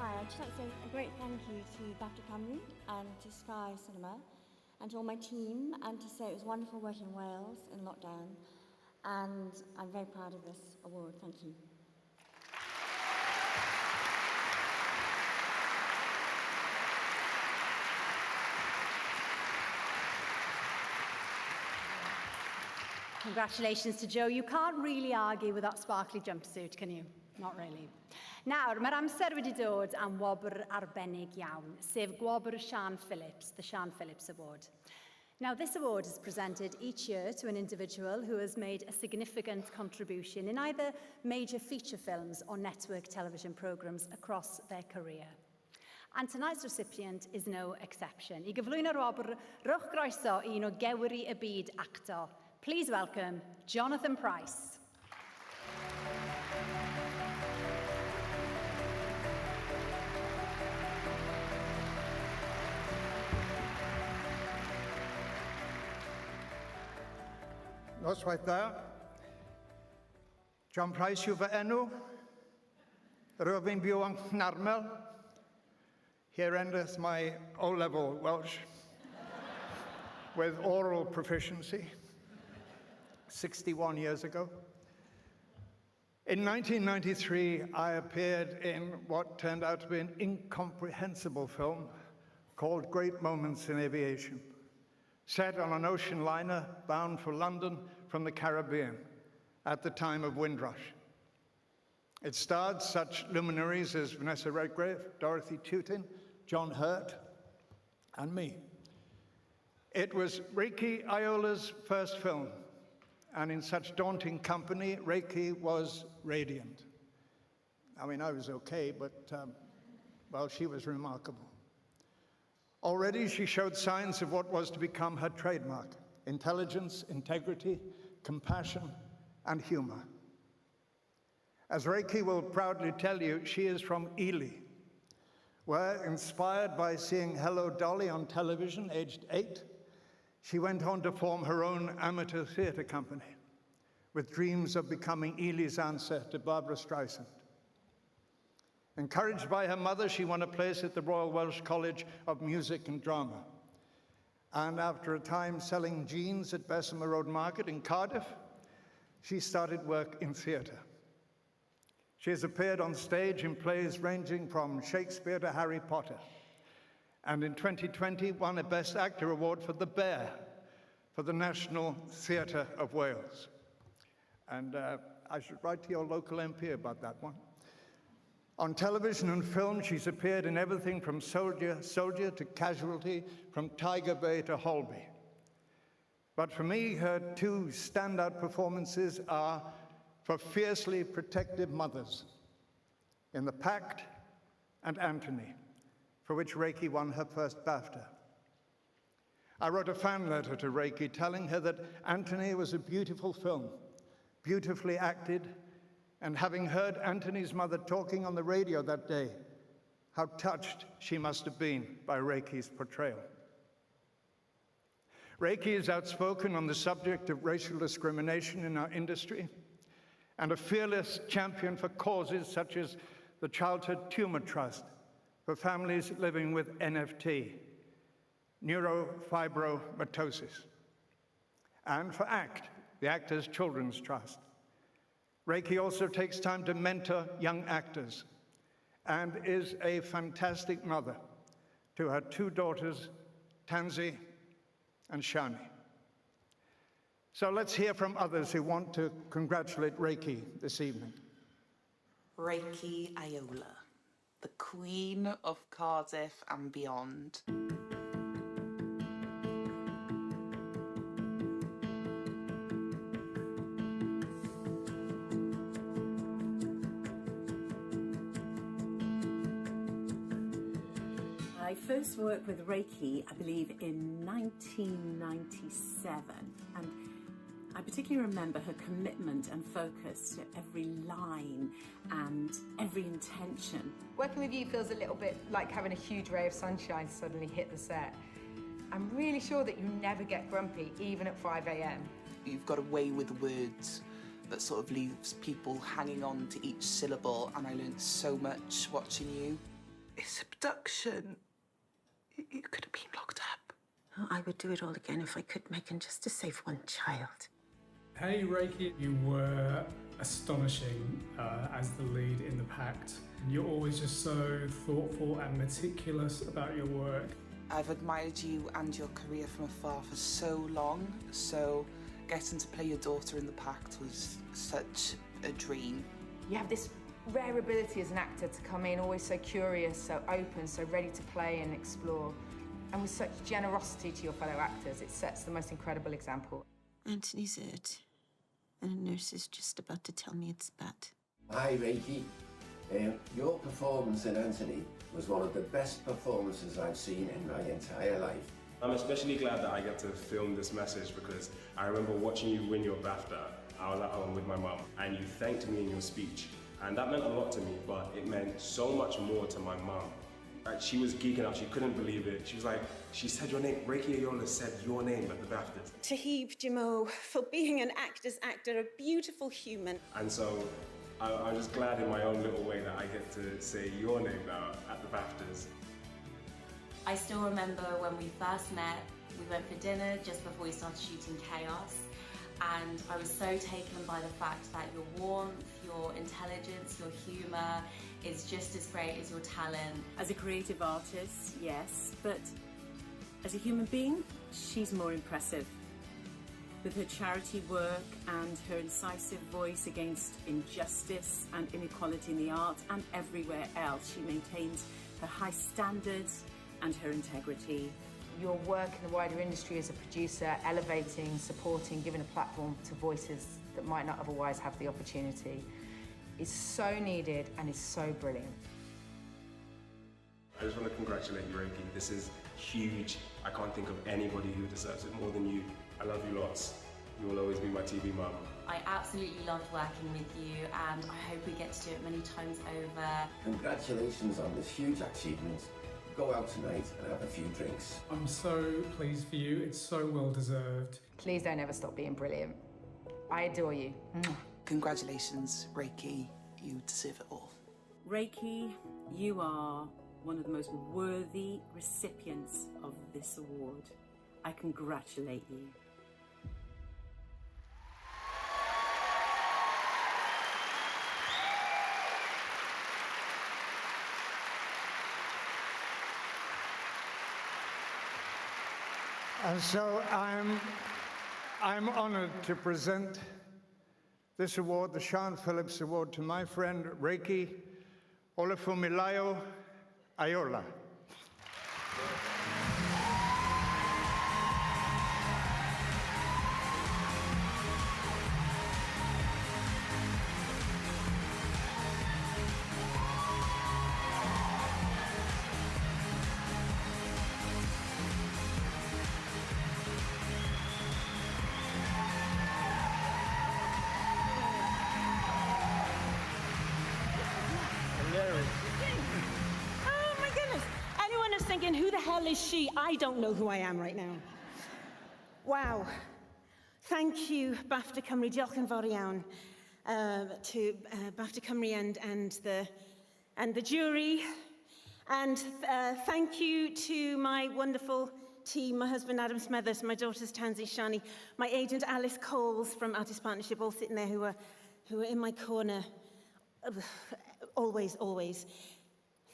I'd just like to say a great thank you to BAFTA Cymru and to Sky Cinema and to all my team, and to say it was wonderful working in Wales in lockdown, and I'm very proud of this award. Thank you. Congratulations to Joe. You can't really argue with that sparkly jumpsuit, can you? Not really. Nawr, mae'r amser wedi dod am wobr arbennig iawn, sef Gwobr Sian Phillips, the Sian Phillips Award. Now, this award is presented each year to an individual who has made a significant contribution in either major feature films or network television programmes across their career. And tonight's recipient is no exception. I gyflwyno'r wobr, rhowch groeso i un o gewri y byd actor. Please welcome Jonathan Price. Noswaith da. John Price yw fy enw. Rwyf fi'n byw yn Narmel. Here endeth my O-level Welsh with oral proficiency 61 years ago. In 1993, I appeared in what turned out to be an incomprehensible film called Great Moments in Aviation, set on an ocean liner bound for London from the Caribbean at the time of Windrush. It starred such luminaries as Vanessa Redgrave, Dorothy Tootin, John Hurt, and me. It was Reiki Iola's first film, and in such daunting company, Reiki was radiant. I mean, I was okay, but, well, she was remarkable. Already she showed signs of what was to become her trademark: intelligence, integrity, compassion, and humor. As Reiki will proudly tell you, she is from Ely, where, inspired by seeing Hello Dolly on television, aged 8, she went on to form her own amateur theatre company, with dreams of becoming Ely's answer to Barbara Streisand. Encouraged by her mother, she won a place at the Royal Welsh College of Music and Drama. And after a time selling jeans at Bessemer Road Market in Cardiff, she started work in theatre. She has appeared on stage in plays ranging from Shakespeare to Harry Potter, and in 2020 won a Best Actor award for The Bear for the National Theatre of Wales. And I should write to your local MP about that one. On television and film, she's appeared in everything from Soldier to Casualty, from Tiger Bay to Holby. But for me, her two standout performances are for Fiercely Protective Mothers in The Pact and Anthony, for which Reiki won her first BAFTA. I wrote a fan letter to Reiki telling her that Anthony was a beautiful film, beautifully acted, and having heard Anthony's mother talking on the radio that day, how touched she must have been by Reiki's portrayal. Reiki is outspoken on the subject of racial discrimination in our industry, and a fearless champion for causes such as the Childhood Tumor Trust for families living with NFT, neurofibromatosis, and for ACT, the Actors Children's Trust. Reiki also takes time to mentor young actors and is a fantastic mother to her two daughters, Tansy and Shani. So let's hear from others who want to congratulate Reiki this evening. Reiki Iola, the Queen of Cardiff and beyond. I first worked with Reiki, I believe, in 1997, and I particularly remember her commitment and focus to every line and every intention. Working with you feels a little bit like having a huge ray of sunshine suddenly hit the set. I'm really sure that you never get grumpy, even at 5 a.m. You've got a way with words that sort of leaves people hanging on to each syllable, and I learned so much watching you. It's a production. You could have been locked up. Oh, I would do it all again if I could, Megan, just to save one child. Hey Reiki, you were astonishing as the lead in The Pact. You're always just so thoughtful and meticulous about your work. I've admired you and your career from afar for so long, so Getting to play your daughter in the Pact was such a dream. You have this rare ability as an actor to come in always so curious, so open, so ready to play and explore. And with such generosity to your fellow actors, it sets the most incredible example. Anthony's hurt, and a nurse is just about to tell me it's bad. Hi, Reiki. Your performance in Anthony was one of the best performances I've seen in my entire life. I'm especially glad that I get to film this message because I remember watching you win your BAFTA. I was at home with my mum and you thanked me in your speech. And that meant a lot to me, but it meant so much more to my mum. Like, she was geeking out, she couldn't believe it. She was like, she said your name, Reiki Ayola said your name at the BAFTAs. Tahib Jamo, for being an actor's actor, a beautiful human. And so I'm just glad in my own little way that I get to say your name now at the BAFTAs. I still remember when we first met, we went for dinner just before we started shooting Chaos, and I was so taken by the fact that your warmth, your intelligence, your humour is just as great as your talent. As a creative artist, yes, but as a human being, she's more impressive. With her charity work and her incisive voice against injustice and inequality in the arts and everywhere else, she maintains her high standards and her integrity. Your work in the wider industry as a producer, elevating, supporting, giving a platform to voices that might not otherwise have the opportunity, is so needed and is so brilliant. I just want to congratulate you, Reiki. This is huge. I can't think of anybody who deserves it more than you. I love you lots. You will always be my TV mum. I absolutely loved working with you, and I hope we get to do it many times over. Congratulations on this huge achievement. Go out tonight and have a few drinks. I'm so pleased for you. It's so well deserved. Please don't ever stop being brilliant. I adore you. Congratulations, Reiki. You deserve it all. Reiki, you are one of the most worthy recipients of this award. I congratulate you. And so I'm honoured to present this award, the Sean Phillips Award, to my friend Reiki Olufunmilayo Ayola. Oh my goodness. Anyone is thinking, who the hell is she? I don't know who I am right now. Wow. Thank you, BAFTA Cymru. Diolch yn fawr iawn to BAFTA Cymru and the jury. And thank you to my wonderful team, my husband Adam Smethurst, my daughters Tansy Shani, my agent Alice Coles from Artist Partnership, all sitting there who are in my corner. Always, always.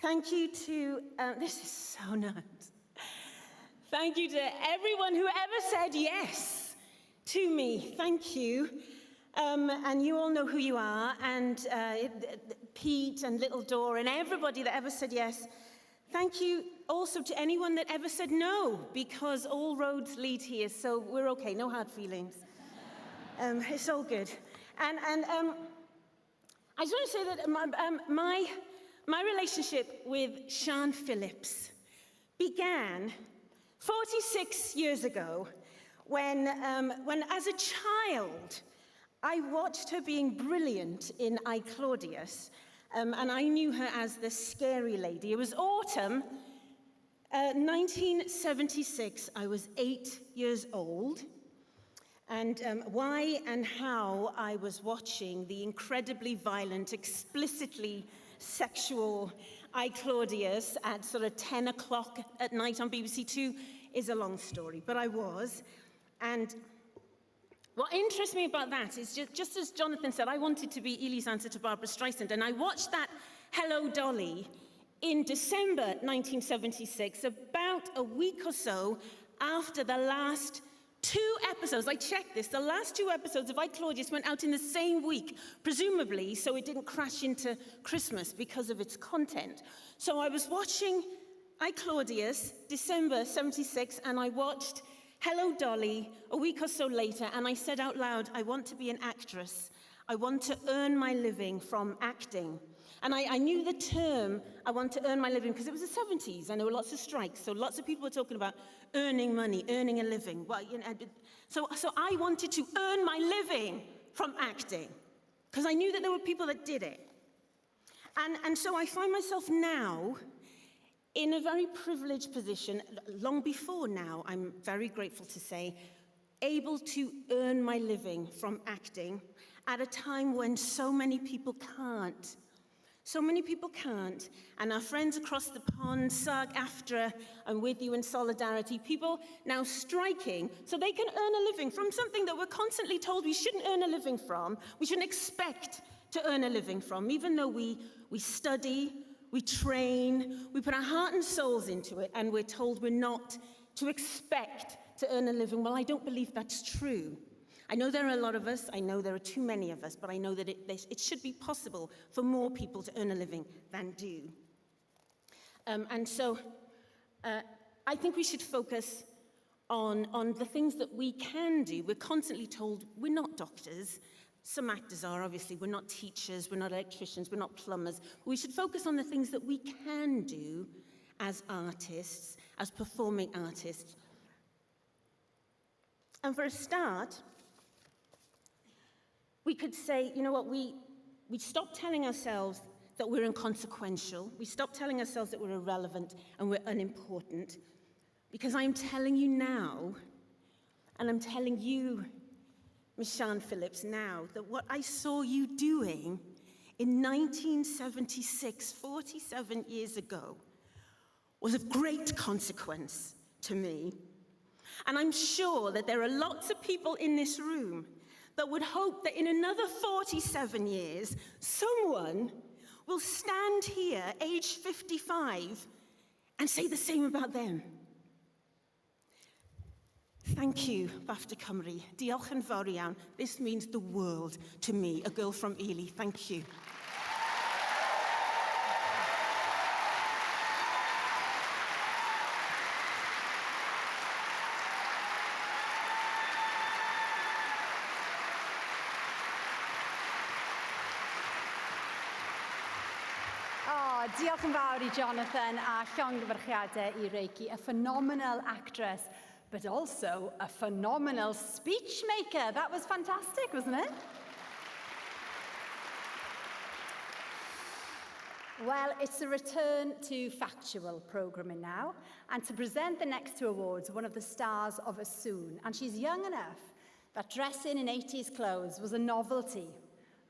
Thank you to, this is so nice. Thank you to everyone who ever said yes to me. Thank you. And you all know who you are, and Pete and Little Door and everybody that ever said yes. Thank you also to anyone that ever said no, because all roads lead here, so we're okay, no hard feelings. It's all good. And I just want to say that my relationship with Sean Phillips began 46 years ago when as a child, I watched her being brilliant in I, Claudius, and I knew her as the scary lady. It was autumn 1976. I was 8 years old. And why and how I was watching the incredibly violent, explicitly sexual I, Claudius at sort of 10 o'clock at night on BBC Two is a long story, but I was. And what interests me about that is, just as Jonathan said, I wanted to be Ely's answer to Barbara Streisand, and I watched that Hello, Dolly in December 1976, about a week or so after the last 2 episodes, I checked this, the last 2 episodes of I, Claudius went out in the same week, presumably so it didn't crash into Christmas because of its content. So I was watching I, Claudius, December 76, and I watched Hello, Dolly a week or so later, and I said out loud, I want to be an actress. I want to earn my living from acting. And I knew the term, I want to earn my living, because it was the 70s, and there were lots of strikes, so lots of people were talking about earning money, earning a living. Well, you know, so I wanted to earn my living from acting, because I knew that there were people that did it. And so I find myself now in a very privileged position, long before now, I'm very grateful to say, able to earn my living from acting at a time when so many people can't. So many people can't, and our friends across the pond, SAG, AFTRA, I'm with you in solidarity, people now striking so they can earn a living from something that we're constantly told we shouldn't earn a living from, we shouldn't expect to earn a living from, even though we study, we train, we put our heart and souls into it, and we're told we're not to expect to earn a living. Well, I don't believe that's true. I know there are a lot of us, I know there are too many of us, but I know that it should be possible for more people to earn a living than do. And so I think we should focus on the things that we can do. We're constantly told we're not doctors. Some actors are, obviously. We're not teachers, we're not electricians, we're not plumbers. We should focus on the things that we can do as artists, as performing artists. And for a start, we could say, you know what, we stop telling ourselves that we're inconsequential. We stop telling ourselves that we're irrelevant and we're unimportant. Because I'm telling you now, and I'm telling you, Miss Sian Phillips, now, that what I saw you doing in 1976, 47 years ago, was of great consequence to me. And I'm sure that there are lots of people in this room that would hope that in another 47 years, someone will stand here, age 55, and say the same about them. Thank you, BAFTA Cymru. Diolch yn fawr iawn. This means the world to me, a girl from Ely. Thank you. Diolch yn fawr I Jonathan a llongyfarchiadau I Reiki, a phenomenal actress, but also a phenomenal speech maker. That was fantastic, wasn't it? Well, it's a return to factual programming now, and to present the next 2 awards, one of the stars of Assoon, and she's young enough that dressing in 80s clothes was a novelty,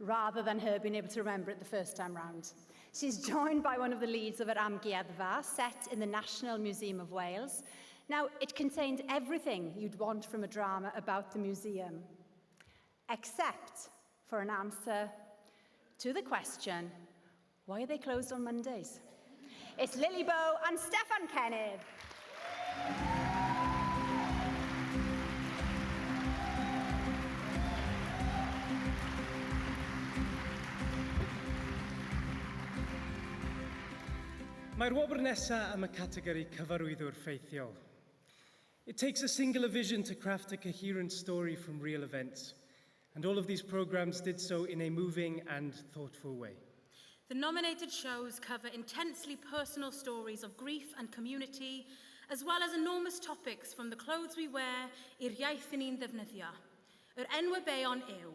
rather than her being able to remember it the first time round. She's joined by one of the leads of yr Amgueddfa, set in the National Museum of Wales. Now, it contained everything you'd want from a drama about the museum, except for an answer to the question, why are they closed on Mondays? It's Lily Bow and Steffan Kennydd. Mae'r wobr nesaf am y categori cyfarwyddwr ffeithiol. It takes a singular vision to craft a coherent story from real events, and all of these programs did so in a moving and thoughtful way. The nominated shows cover intensely personal stories of grief and community, as well as enormous topics from the clothes we wear i'r iaith ni'n ddefnyddio. Yr enwau beon yw.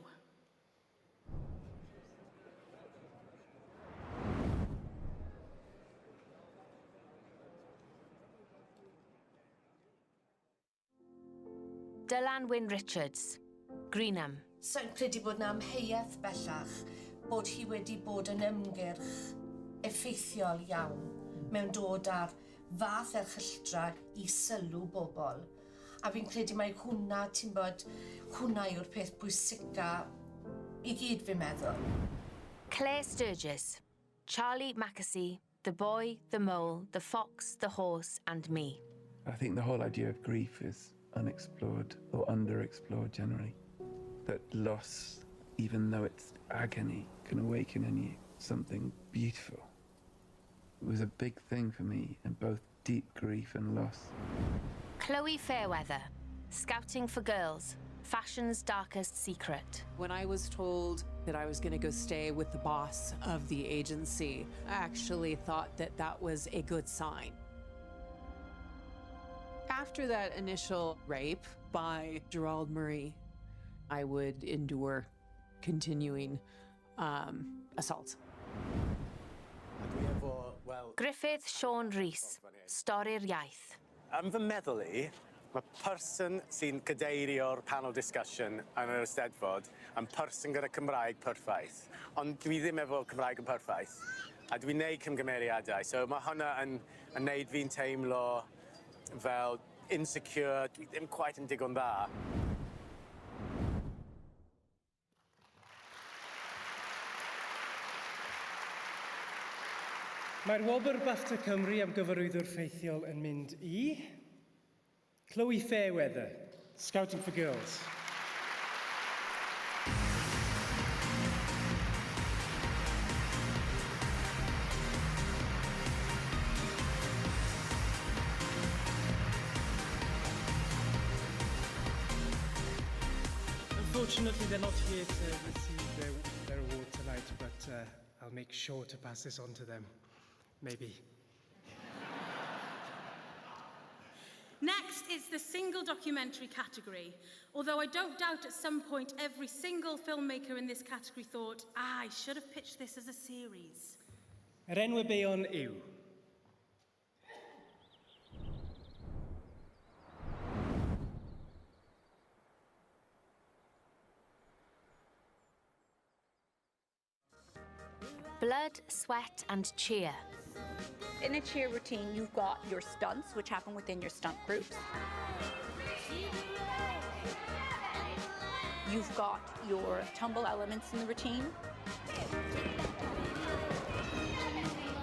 Dylan Wyn Richards, Greenham. Sa'n credu bod na amheuaeth bellach bod hi wedi bod yn ymgyrch effeithiol iawn mewn dod ar fath erchylltra I sylw bobl. A fi'n credu mai hwnna, ti'n bod, hwnna yw'r peth bwysica I gyd fi'n meddwl. Claire Sturgis, Charlie Mackesy, The Boy, The Mole, The Fox, The Horse and Me. I think the whole idea of grief is unexplored or underexplored generally. That loss, even though it's agony, can awaken in you something beautiful. It was a big thing for me, in both deep grief and loss. Chloe Fairweather, Scouting for Girls, Fashion's Darkest Secret. When I was told that I was going to go stay with the boss of the agency, I actually thought that that was a good sign. After that initial rape by Gerald Murray, I would endure continuing assault. Griffith Sean Rhys, Stori'r Iaith. Yn fy meddwl I, mae person sy'n cadeirio'r panel discussion yn yr Eisteddfod yn person gyda Cymraeg perffaith. Ond dwi ddim efo Cymraeg yn perffaith. A dwi'n neud cymgymeriadau. So mae hwnna yn neud fi'n teimlo fel insecure. Dwi ddim quite yn digon dda. Mae'r wobr BAFTA Cymru am gyfarwyddwr ffeithiol yn mynd I... Chloe Fairweather, Scouting for Girls. Unfortunately, they're not here to receive their award tonight, but I'll make sure to pass this on to them. Maybe. Next is the single documentary category. Although I don't doubt at some point every single filmmaker in this category thought, I should have pitched this as a series. Yr enw beion yw. Blood, Sweat and Cheer. In a cheer routine, you've got your stunts, which happen within your stunt groups. You've got your tumble elements in the routine.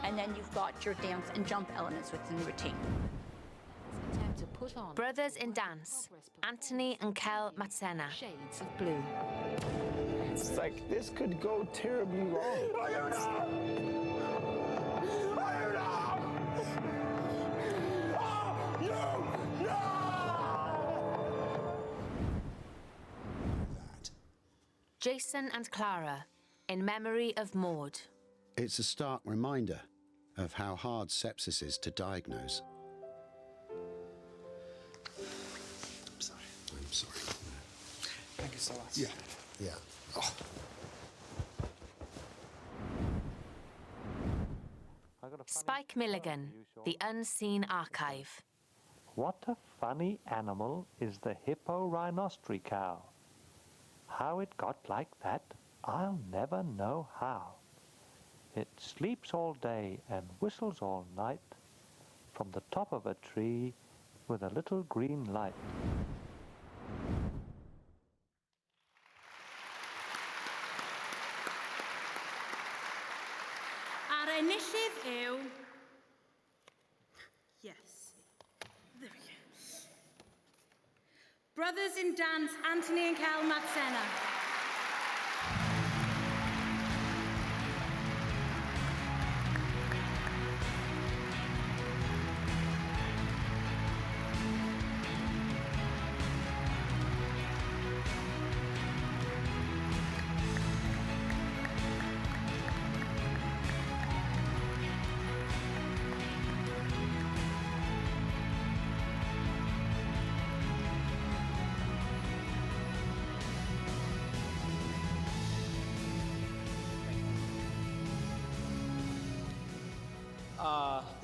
And then you've got your dance and jump elements within the routine. Brothers in Dance, Anthony and Kel Matsena. Shades of Blue. It's like, this could go terribly wrong. Jason and Clara, In Memory of Maud. It's a stark reminder of how hard sepsis is to diagnose. I'm sorry. Thank you so much. Yeah. Oh. Spike Milligan, The Unseen Archive. What a funny animal is the hippo-rhinostri cow. How it got like that, I'll never know how. It sleeps all day and whistles all night from the top of a tree with a little green light. Our enillydd yw... Yes. There we go. Brothers in Dance, Anthony and Kel Matsena.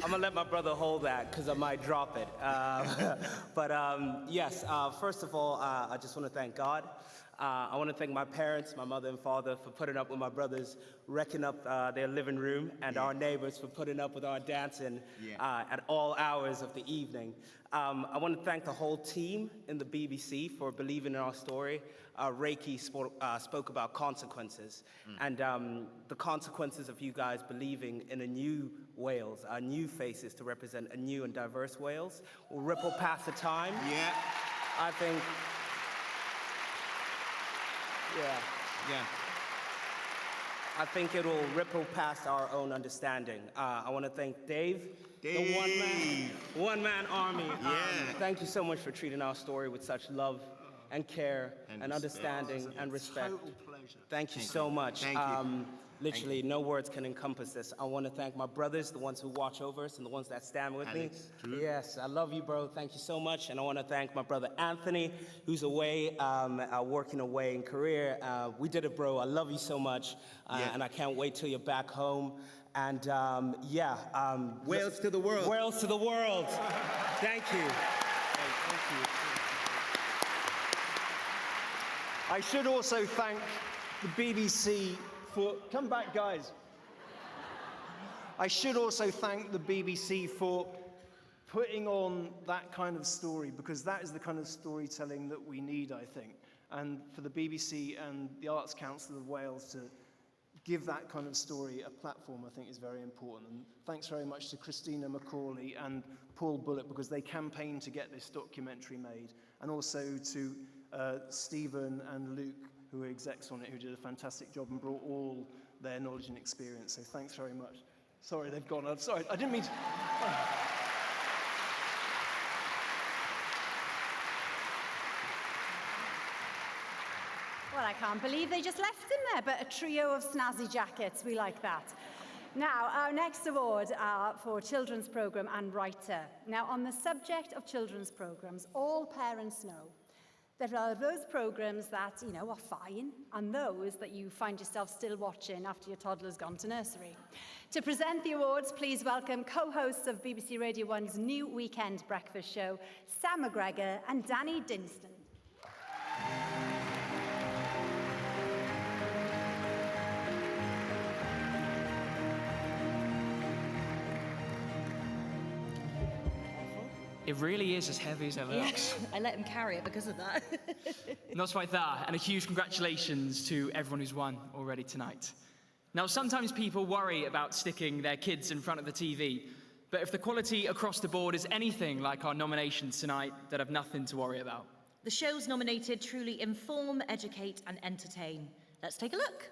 I'm gonna let my brother hold that because I might drop it. Yes, first of all, I just want to thank God. I want to thank my parents, my mother and father, for putting up with my brothers, wrecking up their living room, and our neighbors for putting up with our dancing at all hours of the evening. I want to thank the whole team in the BBC for believing in our story. Reiki spoke about consequences, and the consequences of you guys believing in a new Wales, new faces to represent a new and diverse Wales will ripple past the time. I think, yeah. I think it will ripple past our own understanding. I want to thank Dave, the one-man army. Thank you so much for treating our story with such love and care and understanding and respect. Total pleasure. Thank you so much. Thank you. Literally, no words can encompass this. I want to thank my brothers, the ones who watch over us and the ones that stand with me. Yes, I love you, bro. Thank you so much. And I want to thank my brother Anthony, who's away, working away in Korea. We did it, bro. I love you so much. And I can't wait till you're back home. And Wales to the world. Wales to the world. Thank you. Thank you. I should also thank the BBC for... Come back, guys. I should also thank the BBC for putting on that kind of story, because that is the kind of storytelling that we need, I think. And for the BBC and the Arts Council of Wales to give that kind of story a platform, I think is very important. And thanks very much to Christina McCauley and Paul Bullock, because they campaigned to get this documentary made. And also to Stephen and Luke, who were execs on it, who did a fantastic job and brought all their knowledge and experience. So thanks very much. Sorry, they've gone. I'm sorry, I didn't mean to... Well, I can't believe they just left him there, but a trio of snazzy jackets, we like that. Now, our next award are for Children's Programme and Writer. Now, on the subject of children's programmes, all parents know there are those programmes that, you know, are fine, and those that you find yourself still watching after your toddler's gone to nursery. To present the awards, please welcome co-hosts of BBC Radio 1's new weekend breakfast show, Sam McGregor and Danny Dinston. It really is as heavy as it looks. I let him carry it because of that. Not like that, and a huge congratulations to everyone who's won already tonight. Now, sometimes people worry about sticking their kids in front of the TV, but if the quality across the board is anything like our nominations tonight, they'd have nothing to worry about. The shows nominated truly inform, educate, and entertain. Let's take a look.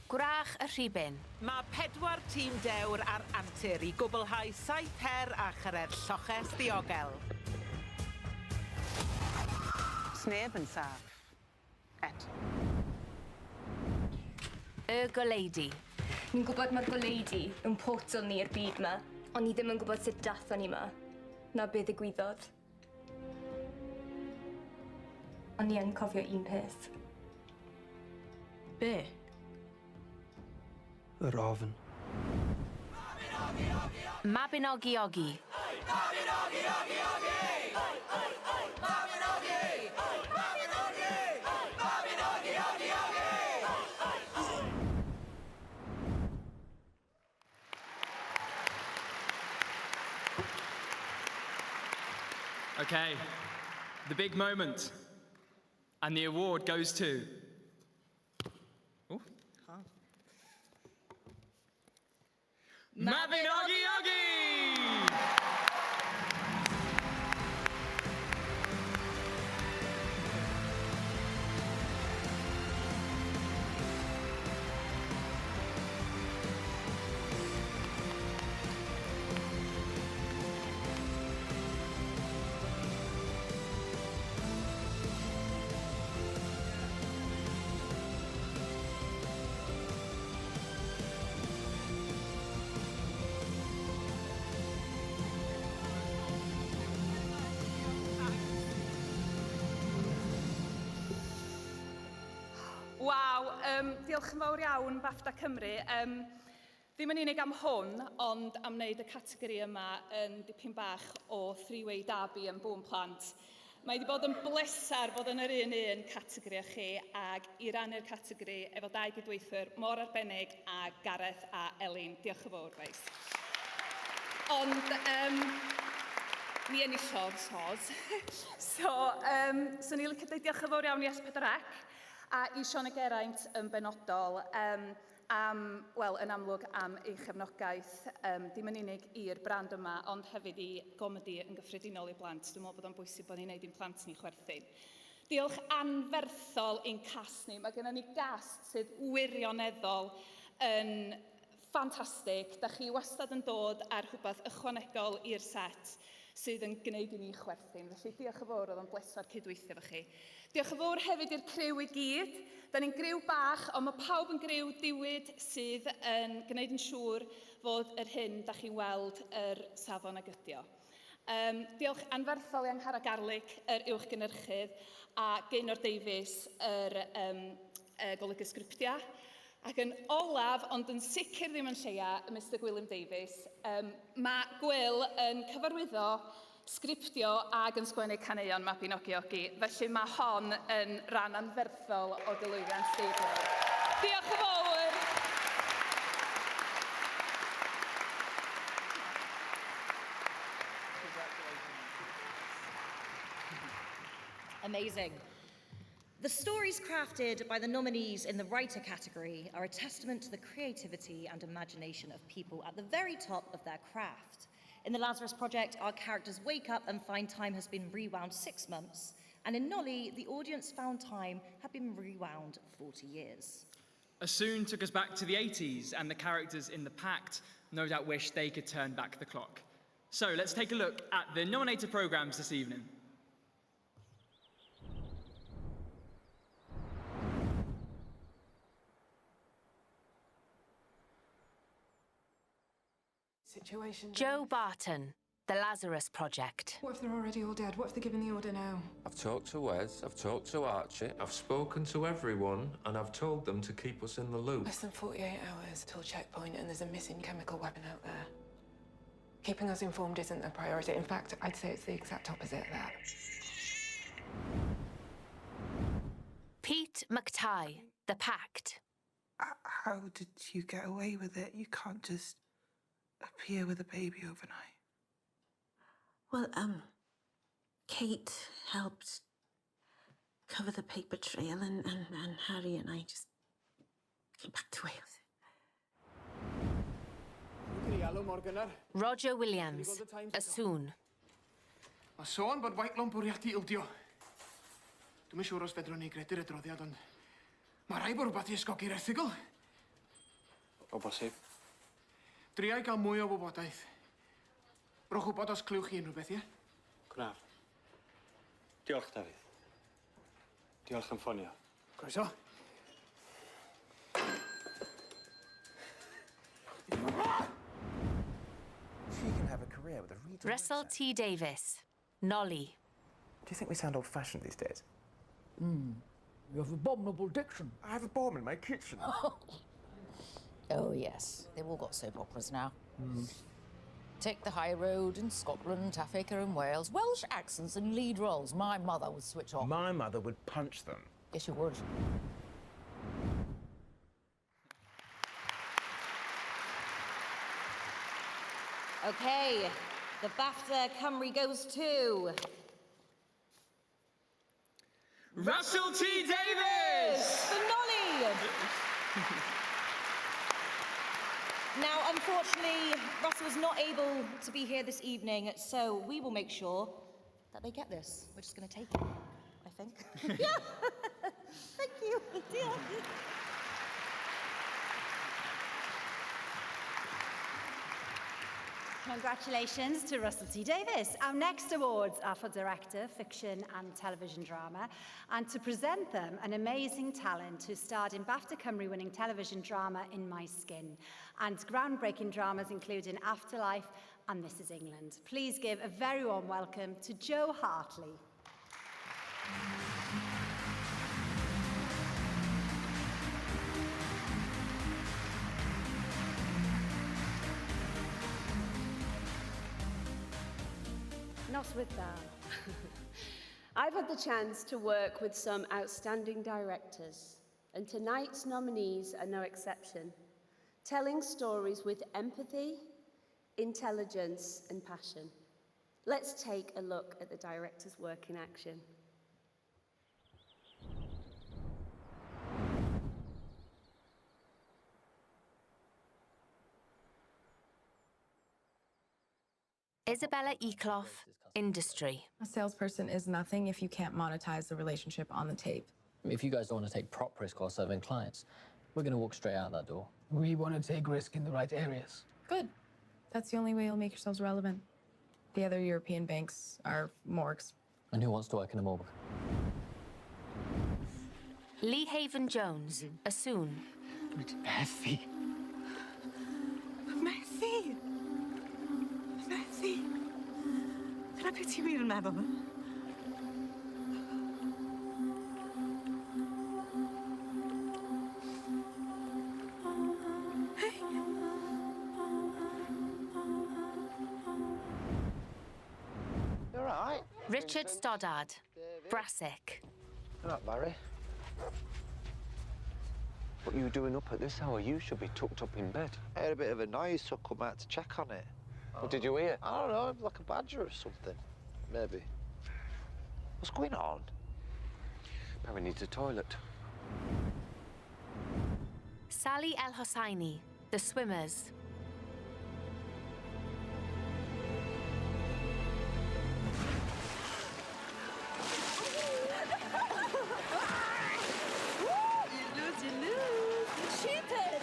Gwrach y rhibyn. Mae 4 tîm dewr ar antur I gwblhau 7 her a chyrer lloches ddiogel. Sneb yn saff. Eto. Y goleidi. Ni'n gwybod mae'r goleidi yn portal ni i'r byd yma, ond ni ddim yn gwybod sut dathon ni yma, na be ddigwyddodd. Ond ni yn cofio un peth. Be? Yr ofn. Mabinogi Ogi. Okay, the big moment. And the award goes to... Mabinogi Ogi! Diolch yn fawr iawn, BAFTA Cymru. Ddim yn unig am hwn, ond am wneud y categori yma yn dipyn bach o three-way derby yn bwm plant. Mae wedi bod yn bleser bod yn yr un categori â chi, ac I rannu'r categori efo 2 gydweithwyr mor arbennig a Gareth a Elin. Diolch yn fawr, reis. Ond ni enillodd, so ni'n licio dweud diolch yn fawr iawn I S4C, A i Siôn y Geraint yn benodol, yn amlwg am ei chefnogaeth, dim yn unig i'r brand yma, ond hefyd i gomedi yn gyffredinol i blant. Dwi'n meddwl bod o'n bwysig bod ni'n gwneud i'n plant ni'n chwerthin. Diolch anferthol i'n cast ni. Mae gennym ni gast sydd wirioneddol yn ffantastig. Da chi wastad yn dod ar rhywbeth ychwanegol i'r set sydd yn gwneud i ni chwerthin. Felly diolch yn fawr, oedd o'n bleser cydweithio efo chi. Diolch yn fawr hefyd i'r criw i gyd. Da ni'n griw bach, ond mae pawb yn griw diwyd sydd yn gwneud yn siŵr fod yr hyn da chi'n weld yr safon ag ydio. Diolch anferthol i Anghara Garlic, yr uwchgynnyrchydd, a Gaynor Davies, yr golygu sgriptia. Ac yn olaf, ond yn sicr ddim yn lleia, Mr Gwilym Davies, mae Gwyl yn cyfarwyddo, sgriptio ac yn sgwennu caneuon Mabinogi Ogi. Felly mae hon yn ran anferthol o dilwyddiant Stable. Diolch yn fawr! Amazing. The stories crafted by the nominees in the writer category are a testament to the creativity and imagination of people at the very top of their craft. In the Lazarus Project, our characters wake up and find time has been rewound 6 months, and in Nolly, the audience found time had been rewound 40 years. Assoon took us back to the 80s, and the characters in The Pact no doubt wished they could turn back the clock. So let's take a look at the nominated programmes this evening. Situation. Joe Barton, The Lazarus Project. What if they're already all dead? What if they're giving the order now? I've talked to Wes, I've talked to Archie, I've spoken to everyone, and I've told them to keep us in the loop. Less than 48 hours till checkpoint, and there's a missing chemical weapon out there. Keeping us informed isn't a priority. In fact, I'd say it's the exact opposite of that. Pete McTighe, The Pact. How did you get away with it? You can't just appear with a baby overnight. Well, Kate helped cover the paper trail and Harry and I just came back to Wales. Roger Williams, Assoon. Mae sôn bod Whitelon bwriadu ildio. Dwi'n siŵr os fedrwn ni gredu'r adroddiad, ond mae rai bod rhywbeth i ysgogi'r erthigol. O bosib. Driau gael mwy o wybodaeth. Rwch wybod os clywch chi unrhyw beth, ie? Gwna'r. Diolch, Dafydd. Diolch am ffonio. Croeso. She can have a career with a reader. Russell T. Davis, Nolly. Do you think we sound old-fashioned these days? You have abominable diction. I have a bomb in my kitchen. Oh, yes. They've all got soap operas now. Take the High Road in Scotland, Taffaker in Wales. Welsh accents and lead roles. My mother would switch off. My mother would punch them. Yes, you would. Okay, the BAFTA Cymru goes to... Russell T. Davis! For Nolly! Now, unfortunately, Russell was not able to be here this evening, so we will make sure that they get this. We're just going to take it, I think. Yeah! Thank you. Dear. Congratulations to Russell T. Davis. Our next awards are for director, fiction and television drama, and to present them, an amazing talent who starred in BAFTA Cymru winning television drama In My Skin, and groundbreaking dramas including Afterlife and This Is England. Please give a very warm welcome to Joe Hartley. Not with that. I've had the chance to work with some outstanding directors, and tonight's nominees are no exception, telling stories with empathy, intelligence, and passion. Let's take a look at the director's work in action. Isabella Eekloff, Industry. A salesperson is nothing if you can't monetize the relationship on the tape. If you guys don't want to take prop risk while serving clients, we're going to walk straight out that door. We want to take risk in the right areas. Good. That's the only way you'll make yourselves relevant. The other European banks are more And who wants to work in a morgue? Lee Haven Jones, Assoon. Methu. Methu! Methu! Dyna beth ti wir yn meddwl? You all right? Richard Stoddard, Brassic. All right, Barry. What are you doing up at this hour? You should be tucked up in bed. I heard a bit of a noise, so I come out to check on it. What did you hear? I don't know, like a badger or something. Maybe. What's going on? Barry needs a toilet. Sally El Hosseini, The Swimmers. You lose. You cheated!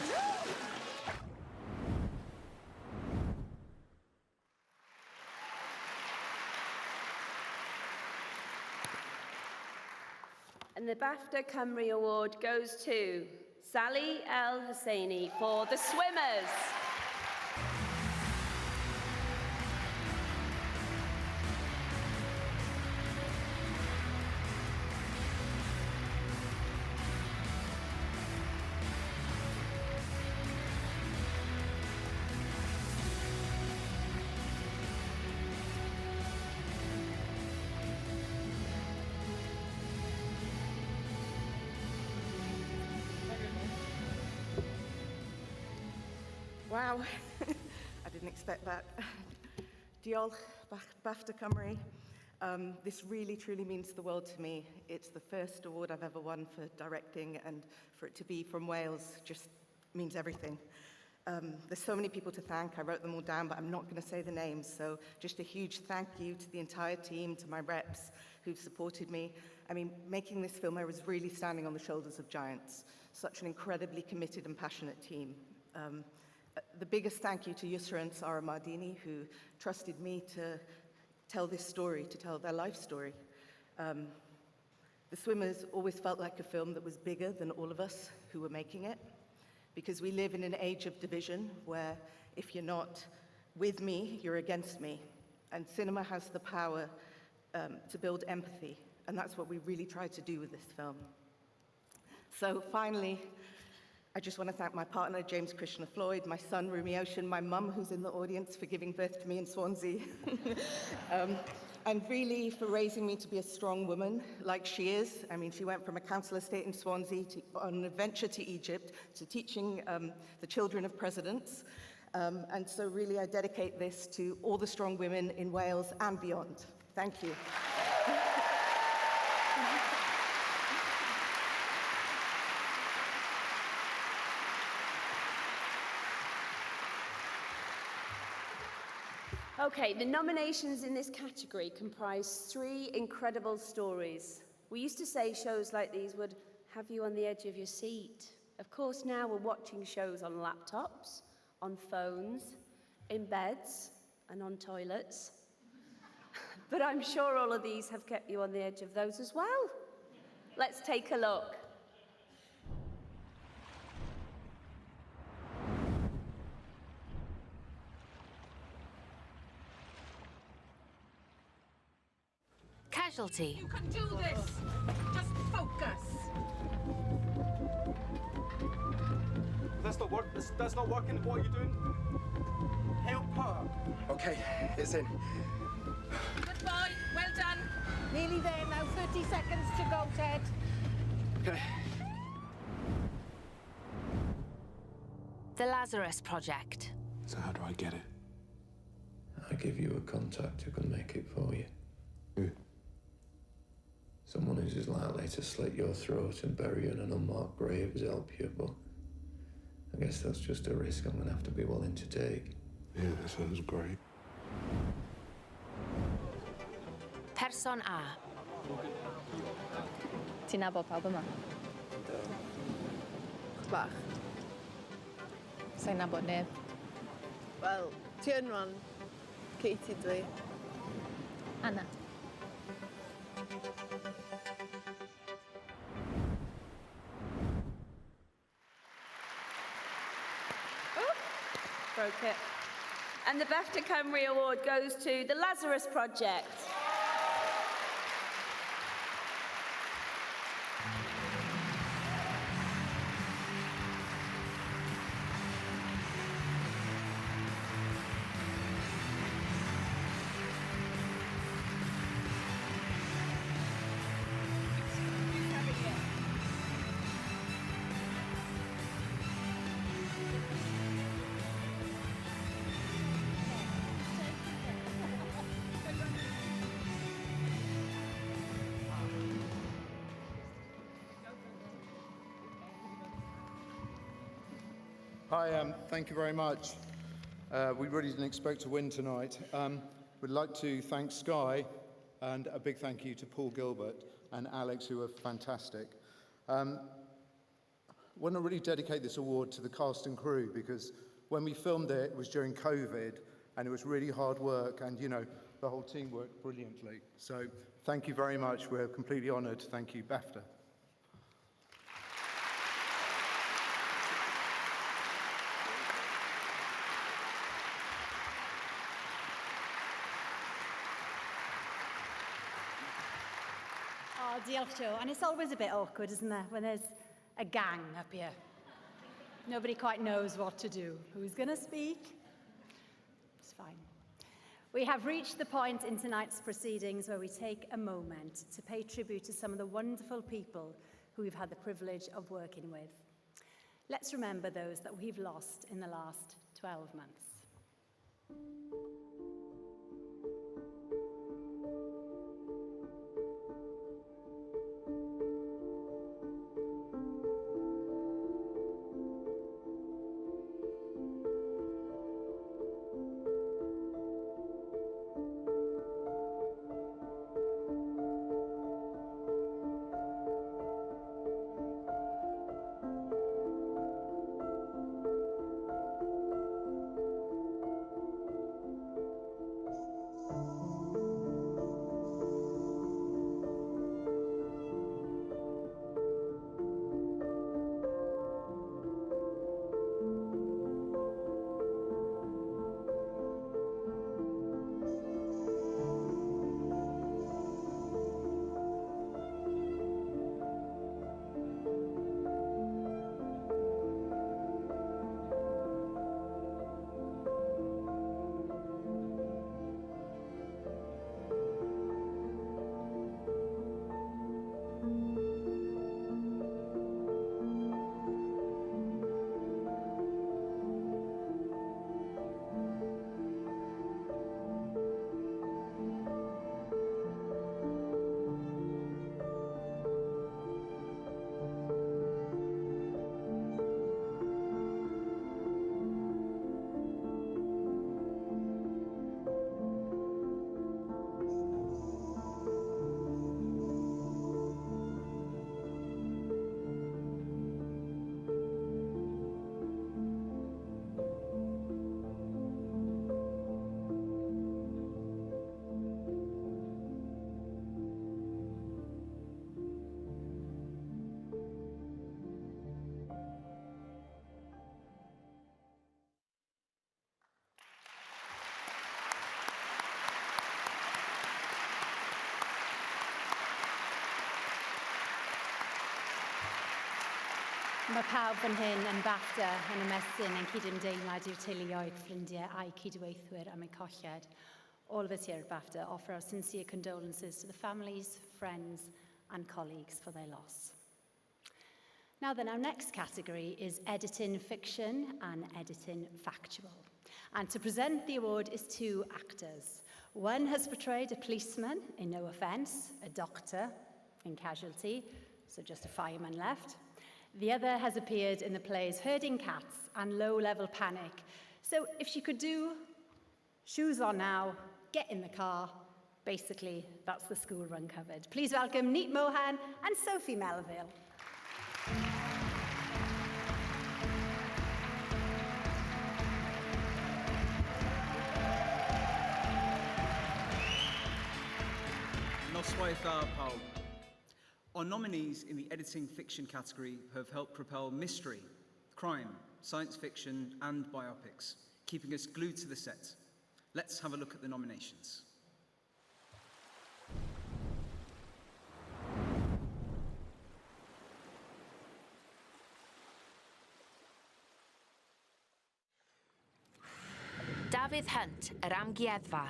And the BAFTA Cymru Award goes to Sally El Hosseini for The Swimmers. Wow, I didn't expect that. Diolch, BAFTA Cymru. This really, truly means the world to me. It's the first award I've ever won for directing, and for it to be from Wales just means everything. There's so many people to thank. I wrote them all down, but I'm not going to say the names. So just a huge thank you to the entire team, to my reps who've supported me. I mean, making this film, I was really standing on the shoulders of giants. Such an incredibly committed and passionate team. The biggest thank you to Yusra and Sarah Mardini, who trusted me to tell this story, to tell their life story. The Swimmers always felt like a film that was bigger than all of us who were making it, because we live in an age of division where if you're not with me, you're against me. And cinema has the power to build empathy, and that's what we really tried to do with this film. So finally, I just want to thank my partner, James Krishna Floyd, my son, Rumi Ocean, my mum, who's in the audience, for giving birth to me in Swansea, and really for raising me to be a strong woman like she is. I mean, she went from a council estate in Swansea on an adventure to Egypt to teaching the children of presidents. And so really I dedicate this to all the strong women in Wales and beyond. Thank you. Okay, the nominations in this category comprise 3 incredible stories. We used to say shows like these would have you on the edge of your seat. Of course, now we're watching shows on laptops, on phones, in beds, and on toilets. But I'm sure all of these have kept you on the edge of those as well. Let's take a look. Casualty. You can do this! Just focus! That's not working. What are you doing? Help her. Okay, it's in. Good boy, well done. Nearly there now, 30 seconds to go, Ted. Okay. The Lazarus Project. So how do I get it? I give you a contact who can make it for you. Who? Someone who's as likely to slit your throat and bury you in an unmarked grave as help you, but I guess that's just a risk I'm gonna have to be willing to take. Yeah, that sounds great. Person A. Ti'n nabod pawb yma? Bach. Sa'n nabod neb? Wel, ti yn rhan. Katie dwi. Anna. Broke it. And the BAFTA Cymru Award goes to the Lazarus Project. Hi, thank you very much. We really didn't expect to win tonight. We'd like to thank Sky, and a big thank you to Paul Gilbert and Alex, who are fantastic. I want to really dedicate this award to the cast and crew, because when we filmed it, it was during COVID, and it was really hard work, and you know, the whole team worked brilliantly. So thank you very much. We're completely honoured. Thank you, BAFTA. Oh, diolch, Joe. And it's always a bit awkward, isn't it, when there's a gang up here. Nobody quite knows what to do. Who's going to speak? It's fine. We have reached the point in tonight's proceedings where we take a moment to pay tribute to some of the wonderful people who we've had the privilege of working with. Let's remember those that we've lost in the last 12 months. Mae pawb fan hyn yn BAFTA yn ymestyn yn cydymdeimlad i'r teuluoedd, ffrindiau a'i cydweithwyr am eu colled. All of us here at BAFTA offer our sincere condolences to the families, friends and colleagues for their loss. Now then, our next category is editing fiction and editing factual. And to present the award is two actors. One has portrayed a policeman in No Offence, a doctor in Casualty, so just a fireman left. The other has appeared in the plays Herding Cats and Low Level Panic. So if she could do shoes on now, get in the car, Basically, that's the school run covered. Please welcome Neat Mohan and Sophie Melville. Noswaith dda pawb. Our nominees in the editing fiction category have helped propel mystery, crime, science fiction and biopics, keeping us glued to the set. Let's have a look at the nominations. Dafydd Hunt, yr amgueddfa.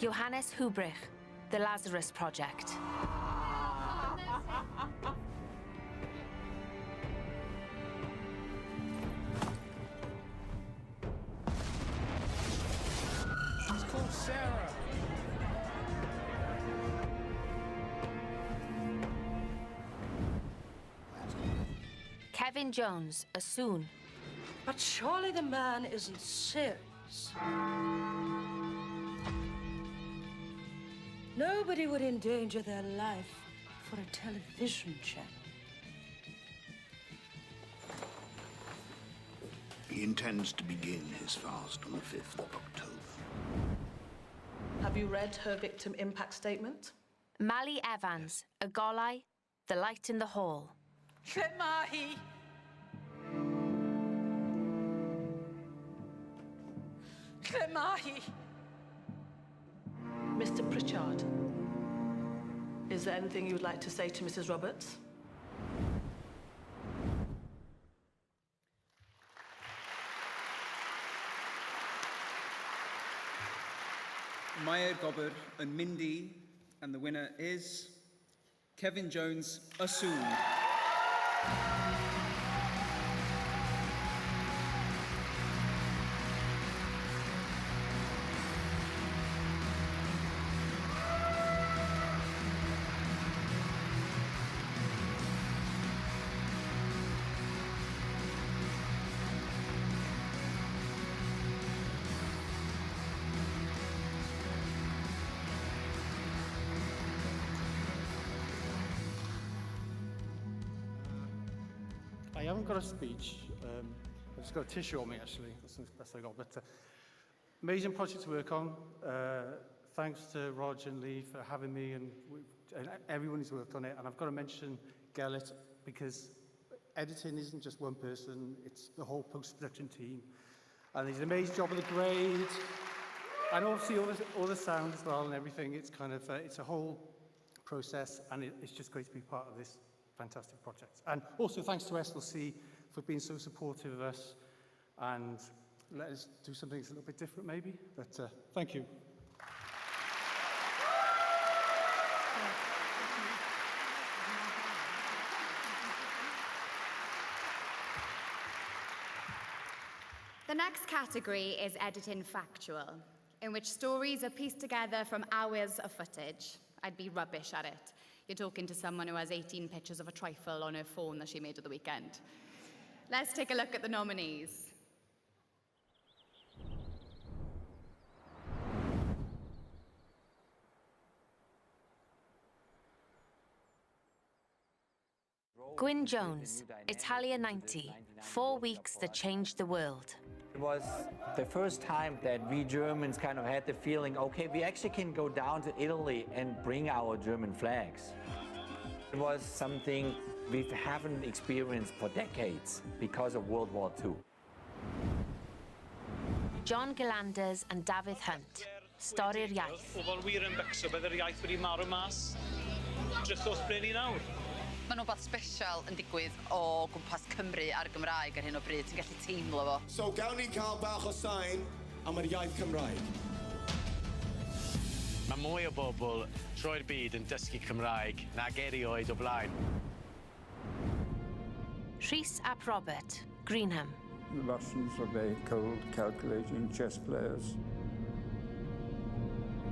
Johannes Hubrich, The Lazarus Project. She's called Sarah. Kevin Jones, Asun. But surely the man isn't serious. Nobody would endanger their life for a television channel. He intends to begin his fast on the 5th of October. Have you read her victim impact statement? Mali Evans, Y Golau, The Light in the Hall. Lle ma hi? Lle ma hi? Mr. Pritchard, is there anything you would like to say to Mrs. Roberts? Maya Gobber and Mindy, and the winner is Kevin Jones, Asun. I haven't got a speech. I've just got a tissue on me, actually. That's the best I got. But amazing project to work on. Thanks to Rog and Lee for having me and everyone who's worked on it. And I've got to mention gael, because editing isn't just one person, it's the whole post-production team. And they did an amazing job of the grade. And obviously all the sound as well and everything. It's kind of, it's a whole process, and it's just great to be part of this fantastic project. And also thanks to SLC for being so supportive of us and let us do something that's a little bit different maybe. But thank you. The next category is editing factual, in which stories are pieced together from hours of footage. I'd be rubbish at it. You're talking to someone who has 18 pictures of a trifle on her phone that she made at the weekend. Let's take a look at the nominees. Gwyn Jones, Italia 90, 4 weeks that changed the world. It was the first time that we Germans kind of had the feeling, okay, we actually can go down to Italy and bring our German flags. It was something we haven't experienced for decades because of World War II. John Gillanders and Dafydd Hunt, Stori'r Iaith. Pobl wir yn becso bydd yr iaith wedi marw mas. Drychwch ble ni nawr. Mae'n rhywbeth special yn digwydd o gwmpas Cymru a'r Gymraeg ar hyn o bryd. Ti'n gallu teimlo fo. So gawn ni cael bach o sain am yr iaith Cymraeg. Mae mwy o bobl troi'r byd yn dysgu Cymraeg nag erioed o blaen. Rhys ap Robert, Greenham. The Russians are very cold, calculating chess players.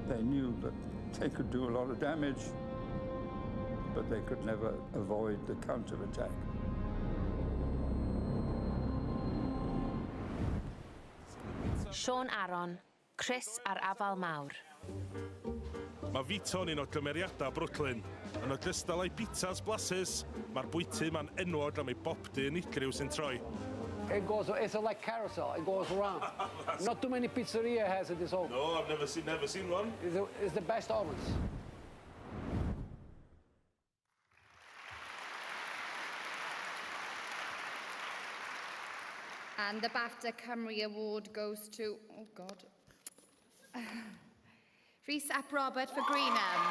They knew that they could do a lot of damage, but they could never avoid the counterattack. Sean Aron, Chris ar afal mawr. Mae Vito'n un o gymeriadau Brooklyn. Yn ogystal â'i pizzas blasus, mae'r bwyty ma'n enwog am ei bopdy unigryw sy'n troi. It's like carousel. It goes around. Not too many pizzeria has it this open. No, I've never seen one. It's the best ovens. And the BAFTA Cymru Award goes to, oh God, Rhys ap Robert for Greenham.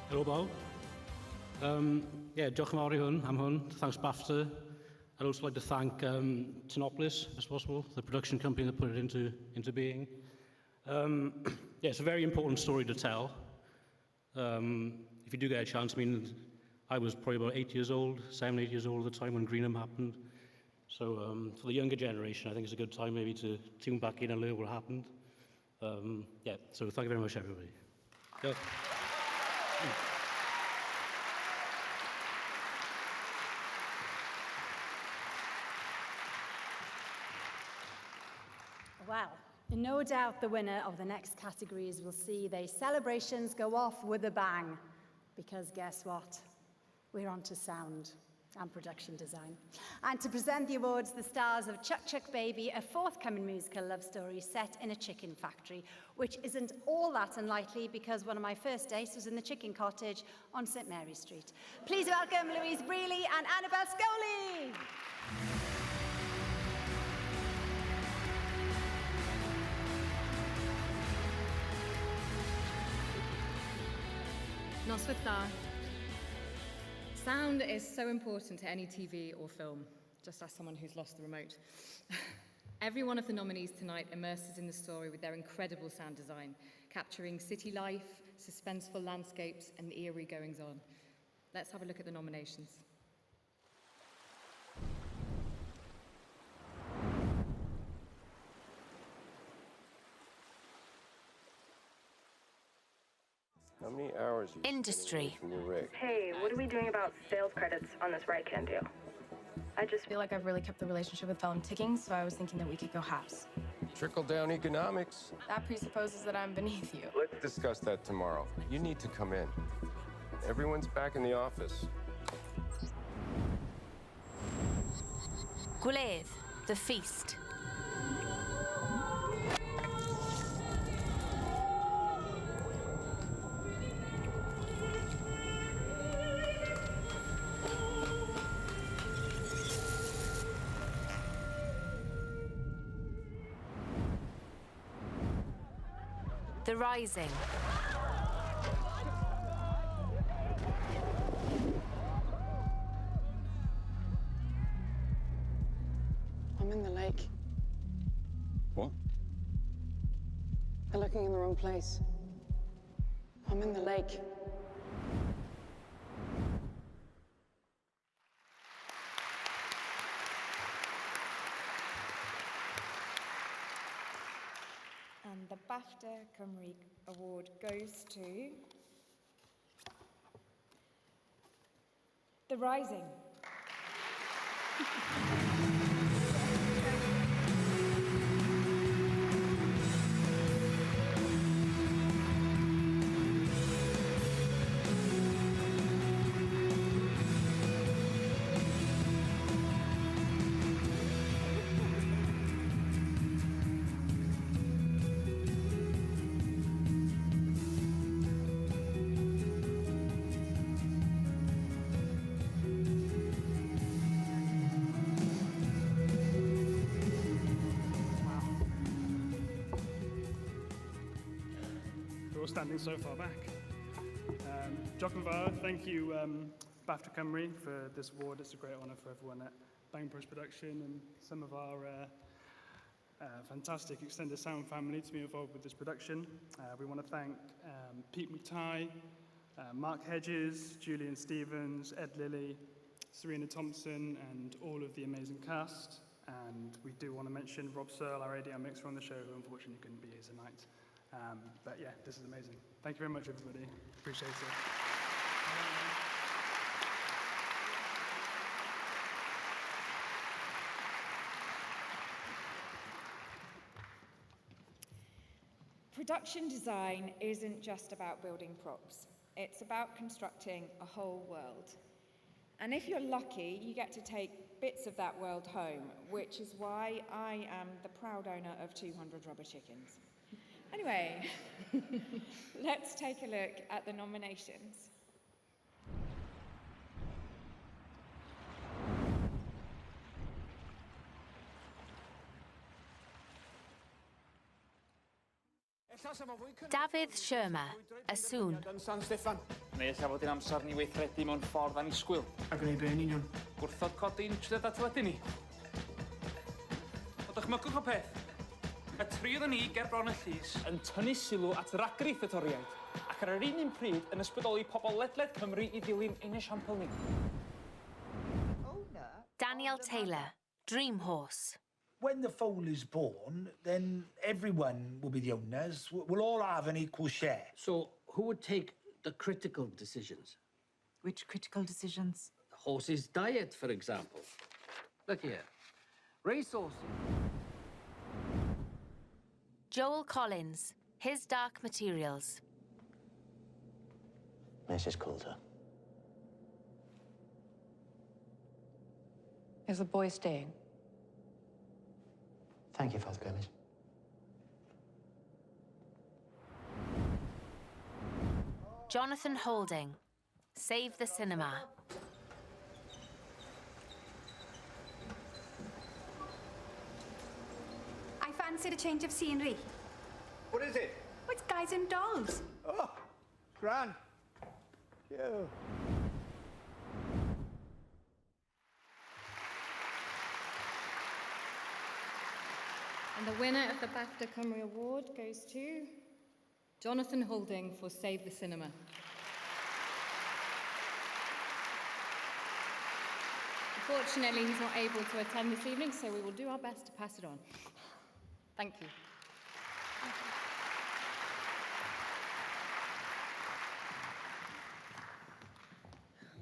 Helo bawb. Diolch yn fawr I am hwn. Thanks BAFTA. I'd also like to thank Tinopolis, as possible, the production company that put it into being. It's a very important story to tell. If you do get a chance, I mean, I was probably about 8 years old, 7, 8 years old at the time when Greenham happened. So for the younger generation, I think it's a good time maybe to tune back in and learn what happened. So thank you very much, everybody. Yeah. Well, no doubt the winner of the next categories will see their celebrations go off with a bang. Because guess what? We're on to sound and production design. And to present the awards, the stars of Chuck Chuck Baby, a forthcoming musical love story set in a chicken factory, which isn't all that unlikely because one of my first dates was in the chicken cottage on St Mary Street. Please welcome Louise Brealey and Annabelle Scully. Noswaith dda. Sound is so important to any TV or film, just as someone who's lost the remote. Every one of the nominees tonight immerses in the story with their incredible sound design, capturing city life, suspenseful landscapes, and eerie goings-on. Let's have a look at the nominations. How many hours are you Industry. from your rig? Hey, what are we doing about sales credits on this right-hand deal? I just feel like I've really kept the relationship with Felon ticking, so I was thinking that we could go halves. Trickle-down economics. That presupposes that I'm beneath you. Let's discuss that tomorrow. You need to come in. Everyone's back in the office. Gwyliwch, the feast. The Rising. I'm in the lake. What? They're looking in the wrong place. I'm in the lake. And the BAFTA Cymru Award goes to The Rising. standing so far back. Ngwobrau, thank you BAFTA Cymru for this award. It's a great honour for everyone at Bangbrose Production and some of our fantastic extended sound family to be involved with this production. We want to thank Pete McTighe, Mark Hedges, Julian Stevens, Ed Lilly, Serena Thompson, and all of the amazing cast. And we do want to mention Rob Searle, our ADR mixer on the show, who unfortunately couldn't be here tonight. But yeah, this is amazing. Thank you very much, everybody. Appreciate it. Production design isn't just about building props. It's about constructing a whole world. And if you're lucky, you get to take bits of that world home, which is why I am the proud owner of 200 rubber chickens. Anyway, let's take a look at the nominations. Dafydd Sherma, a sŵn. Neu ella fod yn amser ni weithredu mewn ffordd annisgwyl. A gwneud be yn union? Gwrthod codi'n trwydd at teledu ni. O dychmygwch o peth. Y tri oedden ni ger bron y llys yn tynnu sylw at ragrith y toriaid ac ar yr un pryd yn ysbrydoli pobl ledled Cymru I ddilyn ein esiampl ni. Daniel Taylor, Dream Horse. When the foal is born, then everyone will be the owners. We'll all have an equal share. So who would take the critical decisions? Which critical decisions? The horse's diet, for example. Look here. Racehorses. Joel Collins, His Dark Materials. Mrs. Coulter. Is the boy staying? Thank you, Father Gomez. Jonathan Holding, Save the Cinema. I fancied a change of scenery. What is it? Oh, it's Guys and Dolls. Oh, grand. Yeah. And the winner of the BAFTA Cymru Award goes to Jonathan Holding for Save the Cinema. Unfortunately, he's not able to attend this evening, so we will do our best to pass it on. Thank you.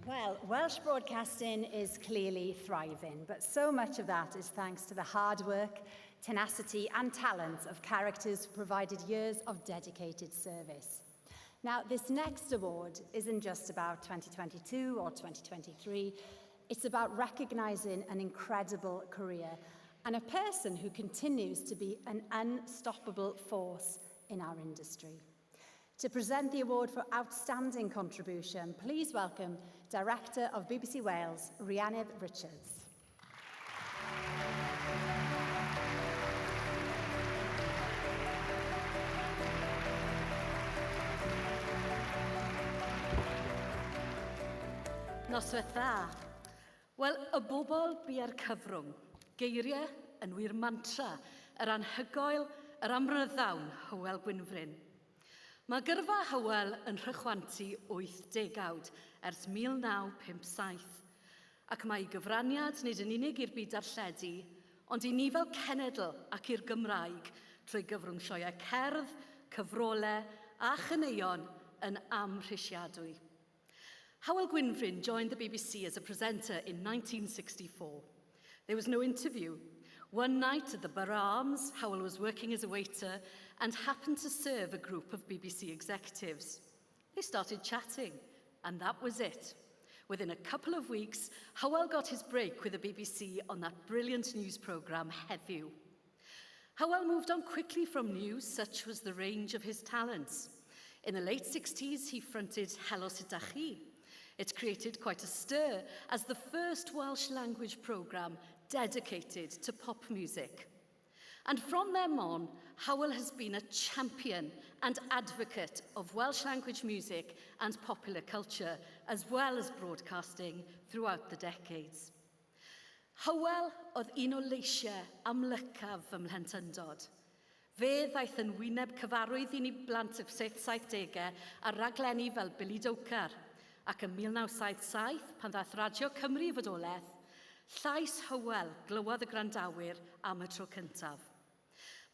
Well, Welsh broadcasting is clearly thriving, but so much of that is thanks to the hard work, tenacity and talent of characters who provided years of dedicated service. Now, this next award isn't just about 2022 or 2023, it's about recognising an incredible career and a person who continues to be an unstoppable force in our industry. To present the award for outstanding contribution, please welcome Director of BBC Wales, Rhiannydd Richards. Noswaith dda. Wel, y bobl bu ar cyfrwng, geiriau yn wir mantra, yr anhygoel, yr amryddawn Hywel Gwynfryn. Mae gyrfa Hywel yn rhychwantu 80 ers 1957, ac mae gyfraniad nid yn unig i'r byd darlledu, ond I ni fel cenedl ac i'r Gymraeg trwy gyfrwng sioeau cerdd, cyfrolau a chaneuon yn amhrisiadwy. Hywel Gwynfryn joined the BBC as a presenter in 1964. There was no interview. One night at the Borough Arms, Hywel was working as a waiter and happened to serve a group of BBC executives. They started chatting, and that was it. Within a couple of weeks, Hywel got his break with the BBC on that brilliant news programme, Heddiw. Hywel moved on quickly from news, such was the range of his talents. In the late 60s, he fronted Helo Sut Ydach Chi. It created quite a stir as the first Welsh language programme dedicated to pop music. And from then on, Hywel has been a champion and advocate of Welsh language music and popular culture, as well as broadcasting throughout the decades. Hywel oedd un o leisiau amlycaf fy mhlentyndod. Fe ddaeth yn wyneb cyfarwydd i ni blant y 70au ar raglenni fel Billy Docar, ac yn 1977, pan ddaeth Radio Cymru i fodolaeth, llais Hywel glywodd y grandawyr am y tro cyntaf.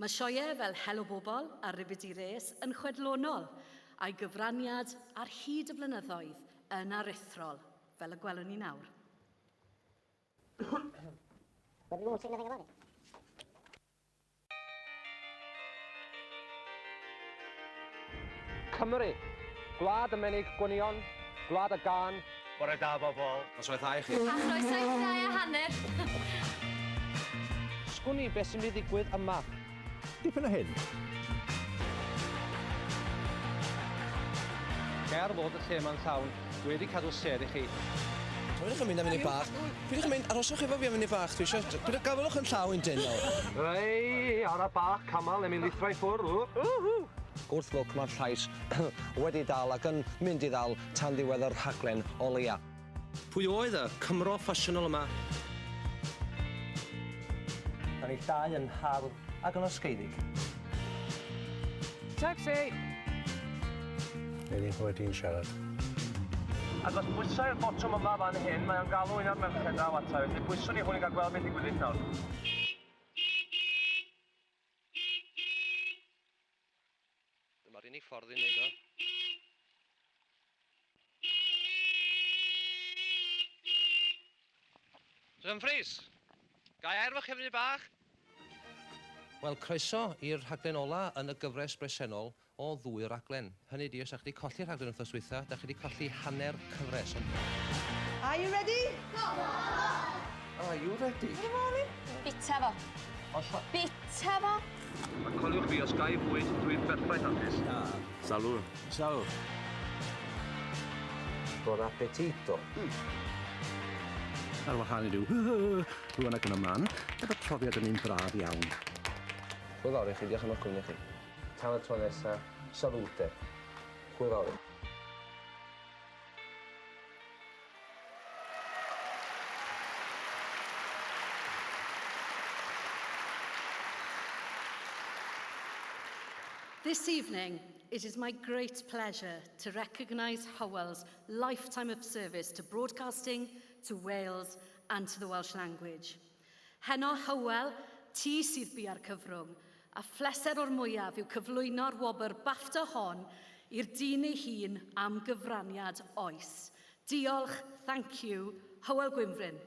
Mae sioeau fel Helo Bobol a Ribyd i Res yn chwedlonol, a'i gyfraniad ar hyd y blynyddoedd yn aruthrol, fel y gwelwn ni nawr. Cymru, gwlad y menig gwynion, gwlad y gan. Bore da, bobl. Noswaith dda i chi. A chroeso i 2 a hanner. Sgwni beth sy'n mynd i ddigwydd yma. Dipyn o hyn. Ger fod y lle ma'n llawn, dwi wedi cadw ser i chi. Pwydwch yn mynd am munud bach. Pwydwch yn mynd, aroswch efo fi am munud bach. Dwi eisiau, pwydwch gafelwch yn llaw un dyn nawr. Ei, ara bach, camal, yn mynd i throi ffwrdd. Wrth lwc mae'r llais wedi dal ac yn mynd i ddal tan ddiwedd yr rhaglen o leia. Pwy oedd y Cymro ffasiynol yma? Da ni dau yn hardd ac yn osgeidig. Taxi! Nid ni'n wedi'n siarad. Ac os bwysau'r botwm yma fan hyn, mae o'n galw un o'r merched draw ata, felly bwyswn ni hwn i gael gweld beth digwydd nawr. Dyma'r unig ffordd i wneud o. Dumfries, gai erfach hefyd bach? Wel, croeso i'r rhaglen ola yn y gyfres bresennol o 2 raglen. Hynny di, os ydych chi wedi colli'r rhaglen wrthos weitha, ydych chi wedi colli hanner cyfres. Are you ready? Are you ready? Bita fo. Bita fo. A coliwch fi, os gai bwyd, dwi'n berffaith hapus. Salw. Salw. Bon appetito. Ar wahân i rhywun ac yn ymlaen, gyda profiad yn un braf iawn. Hwyl fawr i chi, diolch am eich cwmni chi. Tan y tro nesaf, salute. Hwyl fawr. This evening, it is my great pleasure to recognise Hywel's lifetime of service to broadcasting, to Wales and to the Welsh language. Heno Hywel, ti sydd bu ar cyfrwng, a phleser o'r mwyaf yw cyflwyno'r wobr BAFTA hon i'r dyn ei hun am gyfraniad oes. Diolch, thank you, Hywel Gwynfryn.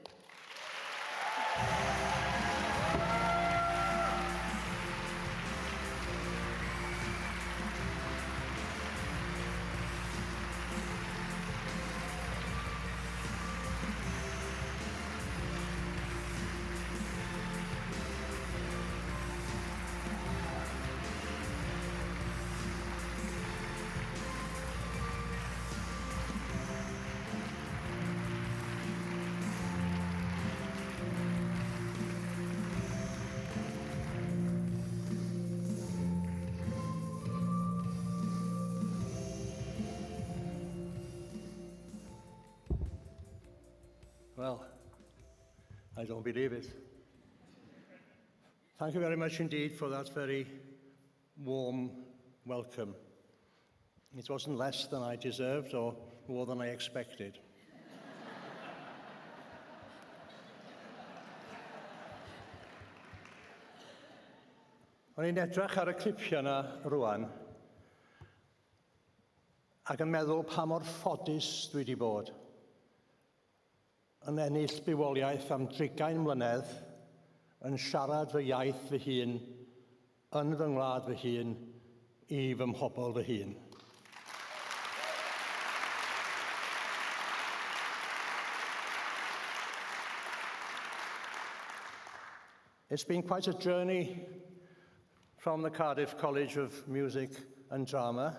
Well, I don't believe it. Thank you very much indeed for that very warm welcome. It wasn't less than I deserved or more than I expected. O'n i'n edrych ar y clipio yna rwan ac yn meddwl pa mor ffodus dwi wedi bod yn ennill bywoliaeth am 30 mlynedd, yn siarad fy iaith fy hun, yn fy ngwlad fy hun, i fy mhobol fy hun. It's been quite a journey from the Cardiff College of Music and Drama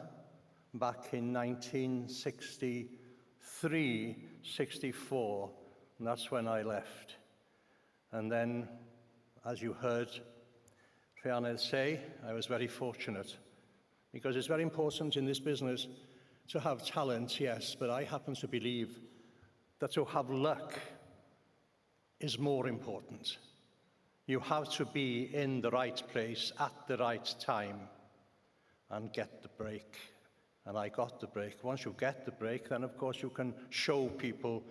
back in 1963-64. And that's when I left. And then, as you heard, Rhianedd say, I was very fortunate, because it's very important in this business to have talent, yes, but I happen to believe that to have luck is more important. You have to be in the right place at the right time and get the break. And I got the break. Once you get the break, then of course you can show people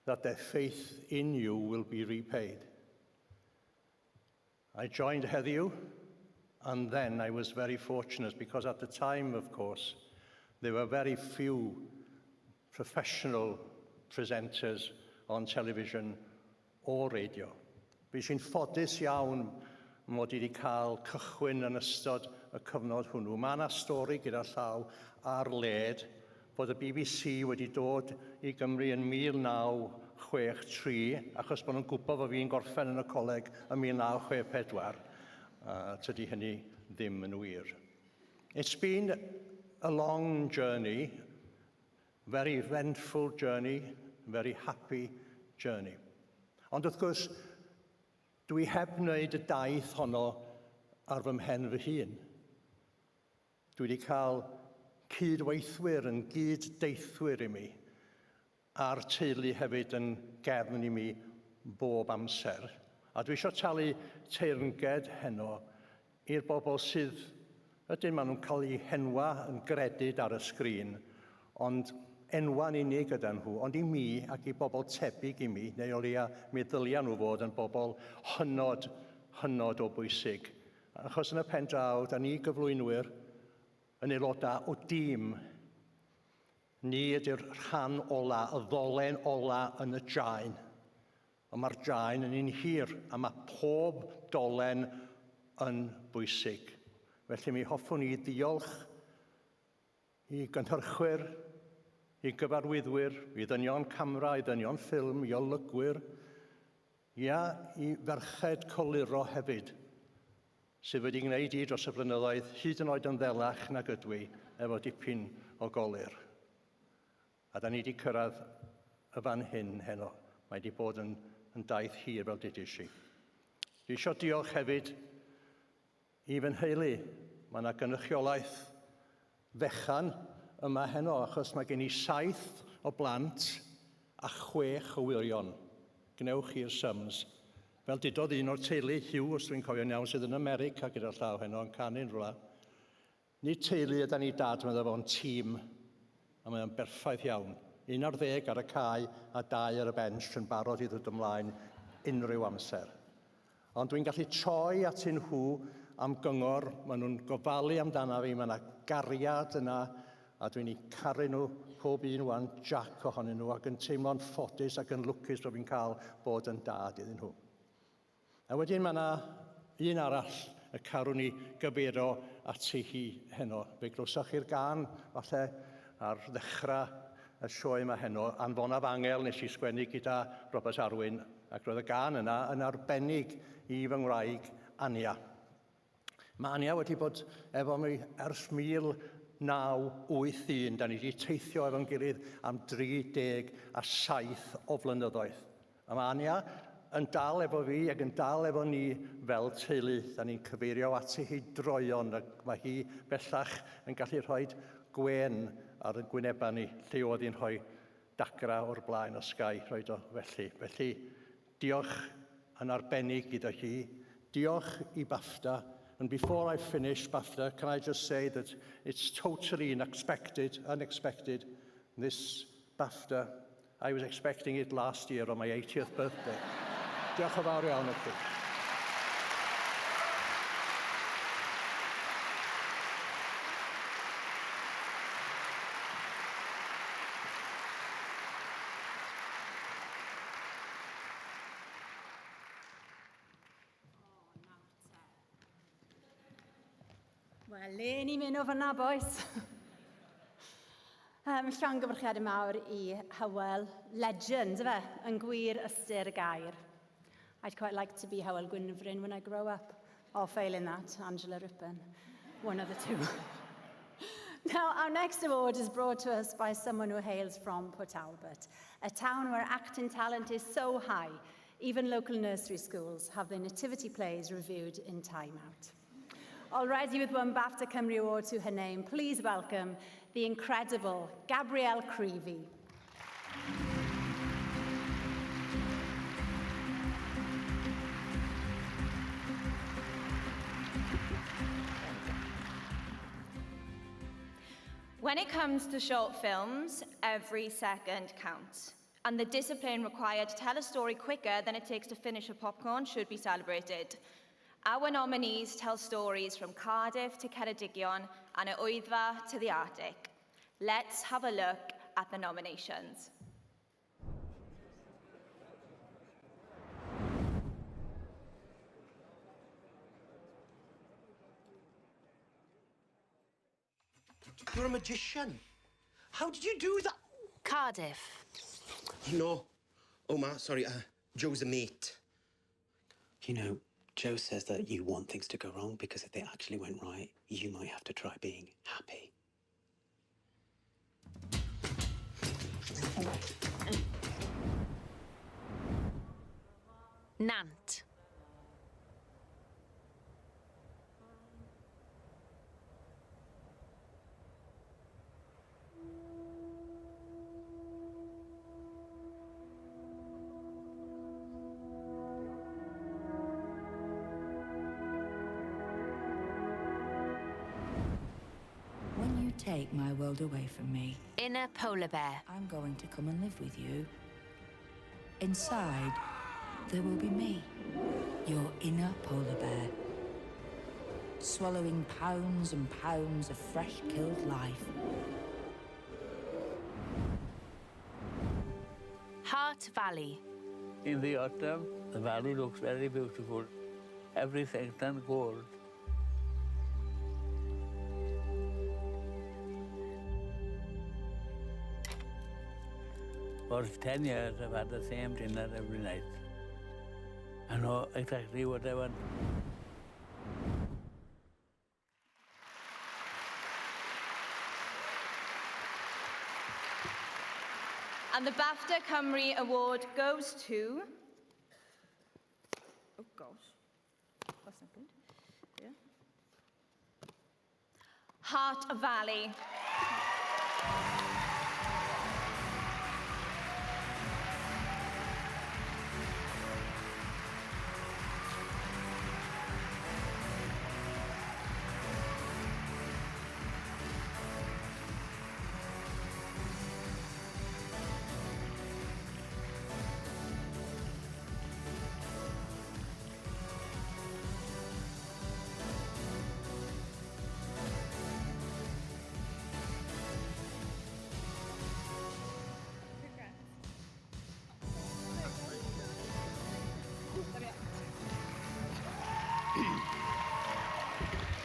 that their faith in you will be repaid. I joined heddiw, and then I was very fortunate because at the time, of course, there were very few professional presenters on television or radio. Fi sy'n ffodus iawn mod i wedi cael cychwyn yn ystod y cyfnod hwnnw. Mae yna stori gyda llaw ar led bod y BBC wedi dod i Gymru yn 1963, achos bod nhw'n gwybod bod fi'n gorffen yn y coleg yn 1964. Tydi hynny ddim yn wir. It's been a long journey, very eventful journey, very happy journey. Ond wrth gwrs, dwi heb wneud y daith honno ar fy mhen fy hun. Dwi wedi cael cydweithwyr yn gyddeithwyr i mi, a'r teulu hefyd yn gefn i mi bob amser. A dwi eisiau talu teyrnged heno i'r bobl sydd, ydyn maen nhw'n cael eu henwa yn gredyd ar y sgrin, ond enwa'n unig gyda nhw, ond i mi ac i bobl tebyg i mi, neu o leia mi ddylia nhw fod yn bobl hynod o bwysig. Achos yn y pen draw, da ni gyflwynwyr yn aelodau o dîm. Ni ydy'r rhan ola, y ddolen ola yn y jaen. Ond mae'r jaen yn un hir, a mae pob dolen yn bwysig. Felly mi hoffwn i ddiolch i gynhyrchwyr, i gyfarwyddwyr, i ddynion camera, i ddynion ffilm, i olygwyr, i ferched coluro hefyd, sydd wedi gwneud i dros y blynyddoedd hyd yn oed yn ddelach nag ydw i efo dipyn o golir. A da ni wedi cyrraedd y fan hyn heno. Mae wedi bod yn daith hir fel dydys i. Dwi eisiau diolch hefyd i fy nheulu. Mae yna gynrychiolaeth fechan yma heno, achos mae gen i 7 o blant a 6 o wirion. Gnewch i'r sums. Fel dudodd un o'r teulu, Hugh, os dwi'n cofio'n iawn, sydd yn America gyda'r llaw heno, yn canu'n rhywle. Nid teulu yda ni dad, mae fo'n tîm, a mae'n berffaith iawn. 11 ar y cae a 2 ar y bench yn barod i ddod ymlaen unrhyw amser. Ond dwi'n gallu troi at nhw am gyngor, maen nhw'n gofalu amdana fi, mae yna gariad yna, a dwi'n eu caru nhw pob un wan, Jack ohonyn nhw, ac yn teimlo'n ffodus ac yn lwcus bod fi'n cael bod yn dad iddyn nhw. A wedyn mae yna un arall y carwn ni gyburo ati hi heno. Fe glwsach chi'r gan, falle, ar ddechrau y sioe yma heno, Anfonaf Angel nes i sgwennu gyda Robert Arwyn, ac roedd y gan yna yn arbennig i fy ngwraig Ania. Mae Ania wedi bod efo mi ers 1981, da ni wedi teithio efo'n gilydd am 37 o flynyddoedd. A mae Ania yn dal efo fi ac yn dal efo ni fel teulu. Da ni'n cyfeirio ati hi droion, ac mae hi bellach yn gallu rhoi gwen ar y gwynebau ni, lle oedd hi'n rhoi dagra o'r blaen o sgai, roed o felly. Felly, diolch yn arbennig gyda hi. Diolch i BAFTA. And before I finish, BAFTA, can I just say that it's totally unexpected. This BAFTA, I was expecting it last year on my 80th birthday. Diolch yn fawr iawn i chi. Wel, le ni mynd o fyna, boys? Llongyfarchiadau mawr i Hywel, legend, yfe, yn gwir ystyr y gair. I'd quite like to be Hywel Gwynfryn when I grow up. Or failing that, Angela Rippon. One of the two. Now, our next award is brought to us by someone who hails from Port Talbot, a town where acting talent is so high, Even local nursery schools have their nativity plays reviewed in Time Out. Already with one BAFTA Cymru Award to her name, please welcome the incredible Gabrielle Creevy. When it comes to short films, every second counts. And the discipline required to tell a story quicker than it takes to finish a popcorn should be celebrated. Our nominees tell stories from Cardiff to Ceredigion and y Wyddfa to the Arctic. Let's have a look at the nominations. You're a magician. How did you do that? Cardiff. No. Omar, sorry, Joe's a mate. You know, Joe says that you want things to go wrong because if they actually went right, you might have to try being happy. Nant. When you take my world away from me, Inner polar bear. I'm going to come and live with you. Inside, there will be me, your inner polar bear, swallowing pounds and pounds of fresh killed life. Heart Valley. In the autumn, the valley looks very beautiful. Everything turned gold. For 10 years, I've had the same dinner every night. I know exactly what I want. And the BAFTA Cymru Award goes to... Oh, gosh. That's not good. Yeah. Heart Valley.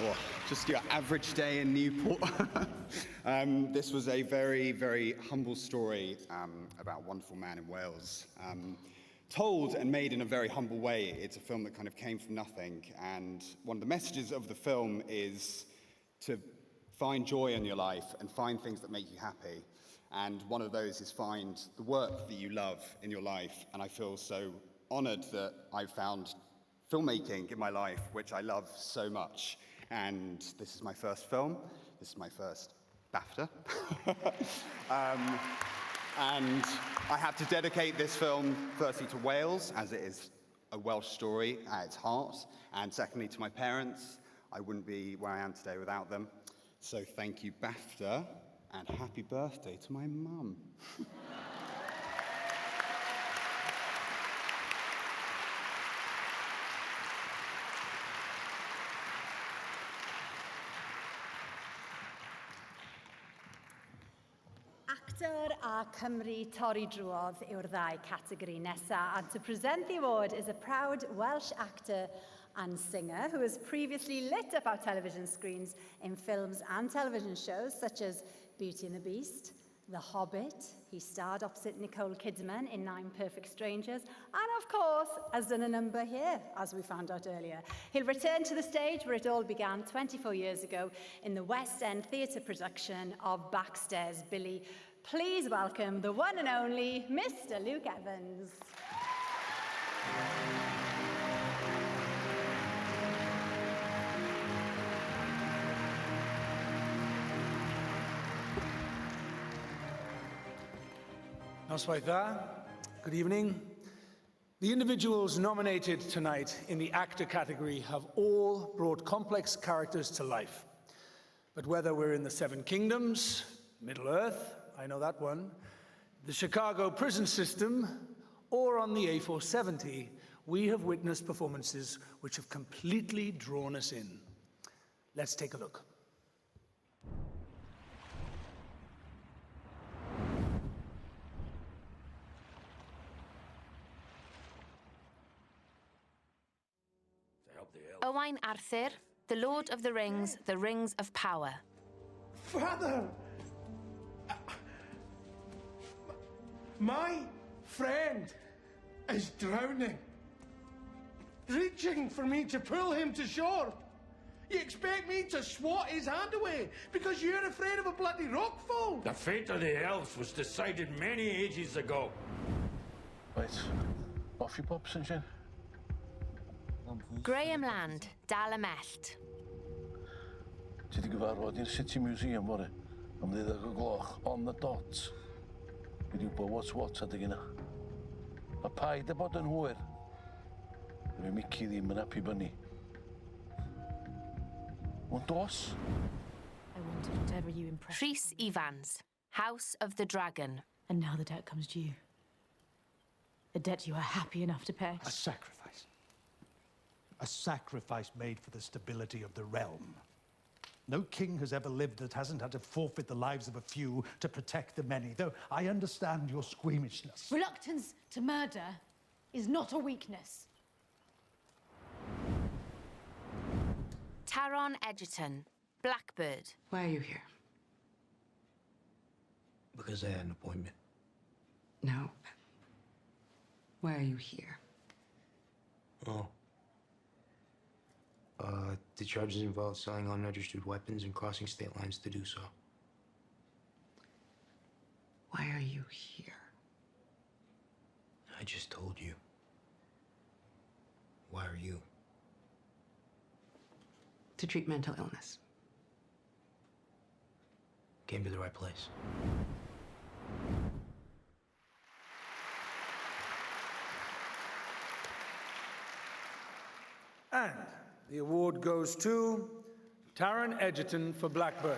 Oh, just your average day in Newport. This was a very, very humble story about a wonderful man in Wales. Told and made in a very humble way. It's a film that kind of came from nothing, and one of the messages of the film is to find joy in your life and find things that make you happy. And one of those is find the work that you love in your life, and I feel so honored that I found filmmaking in my life, which I love so much. And this is my first film. This is my first BAFTA. And I have to dedicate this film firstly to Wales, as it is a Welsh story at its heart, and secondly to my parents. I wouldn't be where I am today without them. So thank you, BAFTA, and happy birthday to my mum. Actor a Cymru torri drwodd yw'r ddau categori nesaf, and to present the award is a proud Welsh actor and singer who has previously lit up our television screens in films and television shows such as Beauty and the Beast, The Hobbit. He starred opposite Nicole Kidman in 9 Perfect Strangers, and of course has done a number here, as we found out earlier. He'll return to the stage where it all began 24 years ago in the West End theatre production of Backstairs Billy. Please welcome the one and only Mr. Luke Evans. Noswaith dda. Good evening. The individuals nominated tonight in the actor category have all brought complex characters to life. But whether we're in the Seven Kingdoms, Middle-earth, I know that one, the Chicago prison system, or on the A470, we have witnessed performances which have completely drawn us in. Let's take a look. Owain Arthur, The Lord of the Rings, The Rings of Power. Father! My friend is drowning. Reaching for me to pull him to shore. You expect me to swat his hand away because you're afraid of a bloody rockfall? The fate of the elves was decided many ages ago. Right. Off you pop, St. John. Graham Land, Dal y Mellt. Ti di gyfarfod i'r City Museum bore am 12 gloch on the dot. Gyd i wybod what's what adeg yna. Mae paid y bod yn hwyr. Mae Mici ddim yn api byni. Ond dos? I wanted whatever you impressed. Rhys Evans, House of the Dragon. And now the debt comes due. A debt you are happy enough to pay. A sacrifice. A sacrifice made for the stability of the realm. No king has ever lived that hasn't had to forfeit the lives of a few to protect the many, though I understand your squeamishness. Reluctance to murder is not a weakness. Taron Egerton, Blackbird. Why are you here? Because I had an appointment. No. Why are you here? Oh. The charges involve selling unregistered weapons and crossing state lines to do so. Why are you here? I just told you. Why are you? To treat mental illness. Came to the right place. And the award goes to Taron Egerton for Blackbird.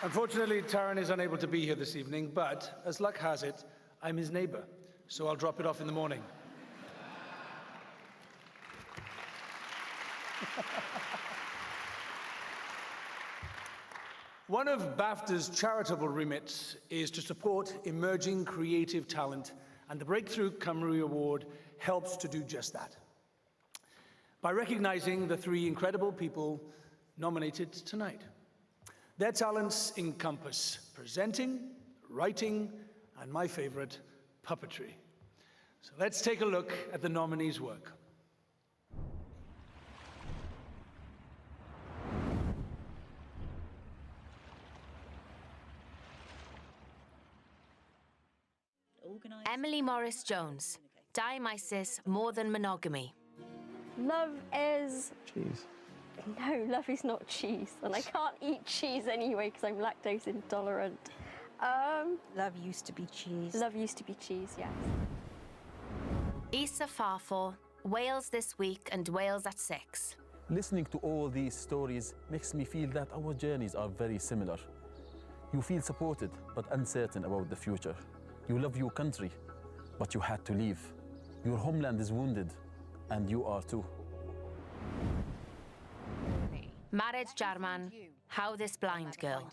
Unfortunately, Taron is unable to be here this evening, but as luck has it, I'm his neighbor, so I'll drop it off in the morning. One of BAFTA's charitable remits is to support emerging creative talent, and the Breakthrough Cymru Award helps to do just that. By recognizing the three incredible people nominated tonight. Their talents encompass presenting, writing, and my favorite, puppetry. So let's take a look at the nominees' work. Emily Morris Jones, Dionysus More Than Monogamy. Love is... Cheese. No, love is not cheese. And I can't eat cheese anyway because I'm lactose intolerant. Love used to be cheese. Love used to be cheese, yes. Isa Farfor, Wales This Week and Wales at 6. Listening to all these stories makes me feel that our journeys are very similar. You feel supported but uncertain about the future. You love your country, but you had to leave. Your homeland is wounded, and you are too. Marriage Jarman, How This Blind Girl.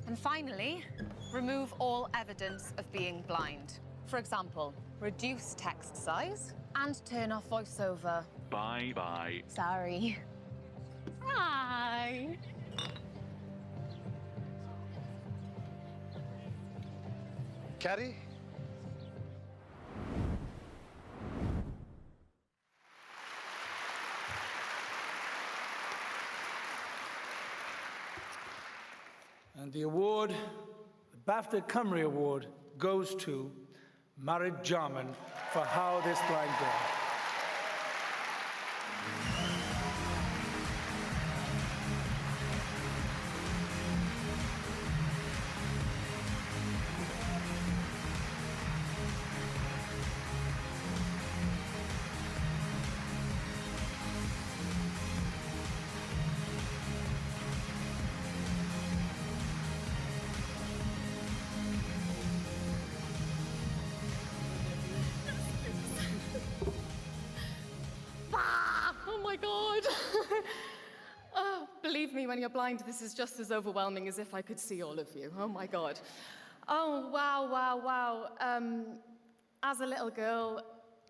And finally, remove all evidence of being blind. For example, reduce text size and turn off voiceover. Bye-bye. Sorry. Hi. Carrie? And the award, the BAFTA Cymru Award goes to Marid Jarman for How This Blind Girl. Oh my God. Oh, believe me, when you're blind, this is just as overwhelming as if I could see all of you. Oh my God. Oh, wow, wow, wow. As a little girl,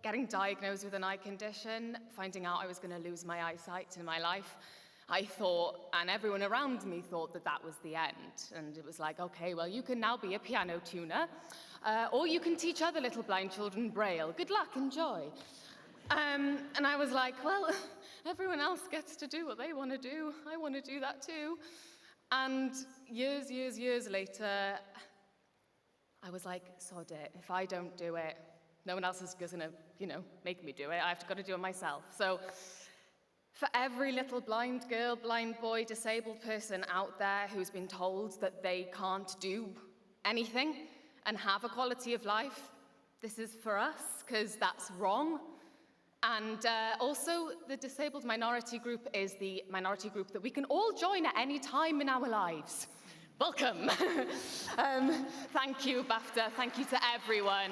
getting diagnosed with an eye condition, finding out I was going to lose my eyesight in my life, I thought, and everyone around me thought, that that was the end. And it was like, okay, well, you can now be a piano tuner, or you can teach other little blind children Braille. Good luck, enjoy. And I was like, well, everyone else gets to do what they want to do. I want to do that too. And years later, I was like, sod it. If I don't do it, no one else is going to, make me do it. I've got to do it myself. So for every little blind girl, blind boy, disabled person out there who's been told that they can't do anything and have a quality of life, this is for us, because that's wrong. And also, the disabled minority group is the minority group that we can all join at any time in our lives. Welcome. Thank you, BAFTA. Thank you to everyone.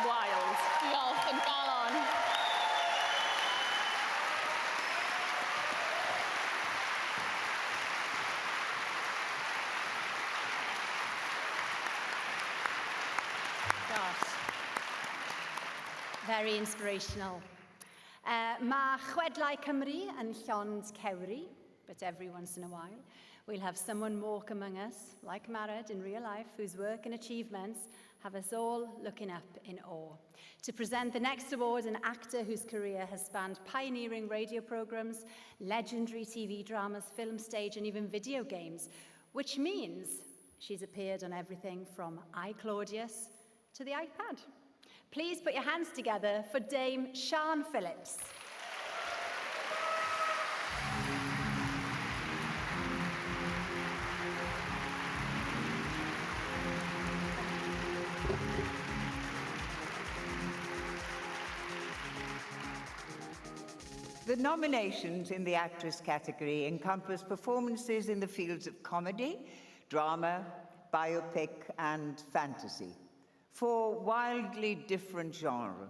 Wild. Diolch yn galon. Gosh. Very inspirational. Mae chwedlau Cymru yn llond cewri, but every once in a while, we'll have someone walk among us, like Marid in real life, whose work and achievements have us all looking up in awe. To present the next award, an actor whose career has spanned pioneering radio programs, legendary TV dramas, film stage, and even video games, which means she's appeared on everything from I, Claudius to the iPad. Please put your hands together for Dame Sian Phillips. The nominations in the actress category encompass performances in the fields of comedy, drama, biopic, and fantasy. 4 wildly different genres,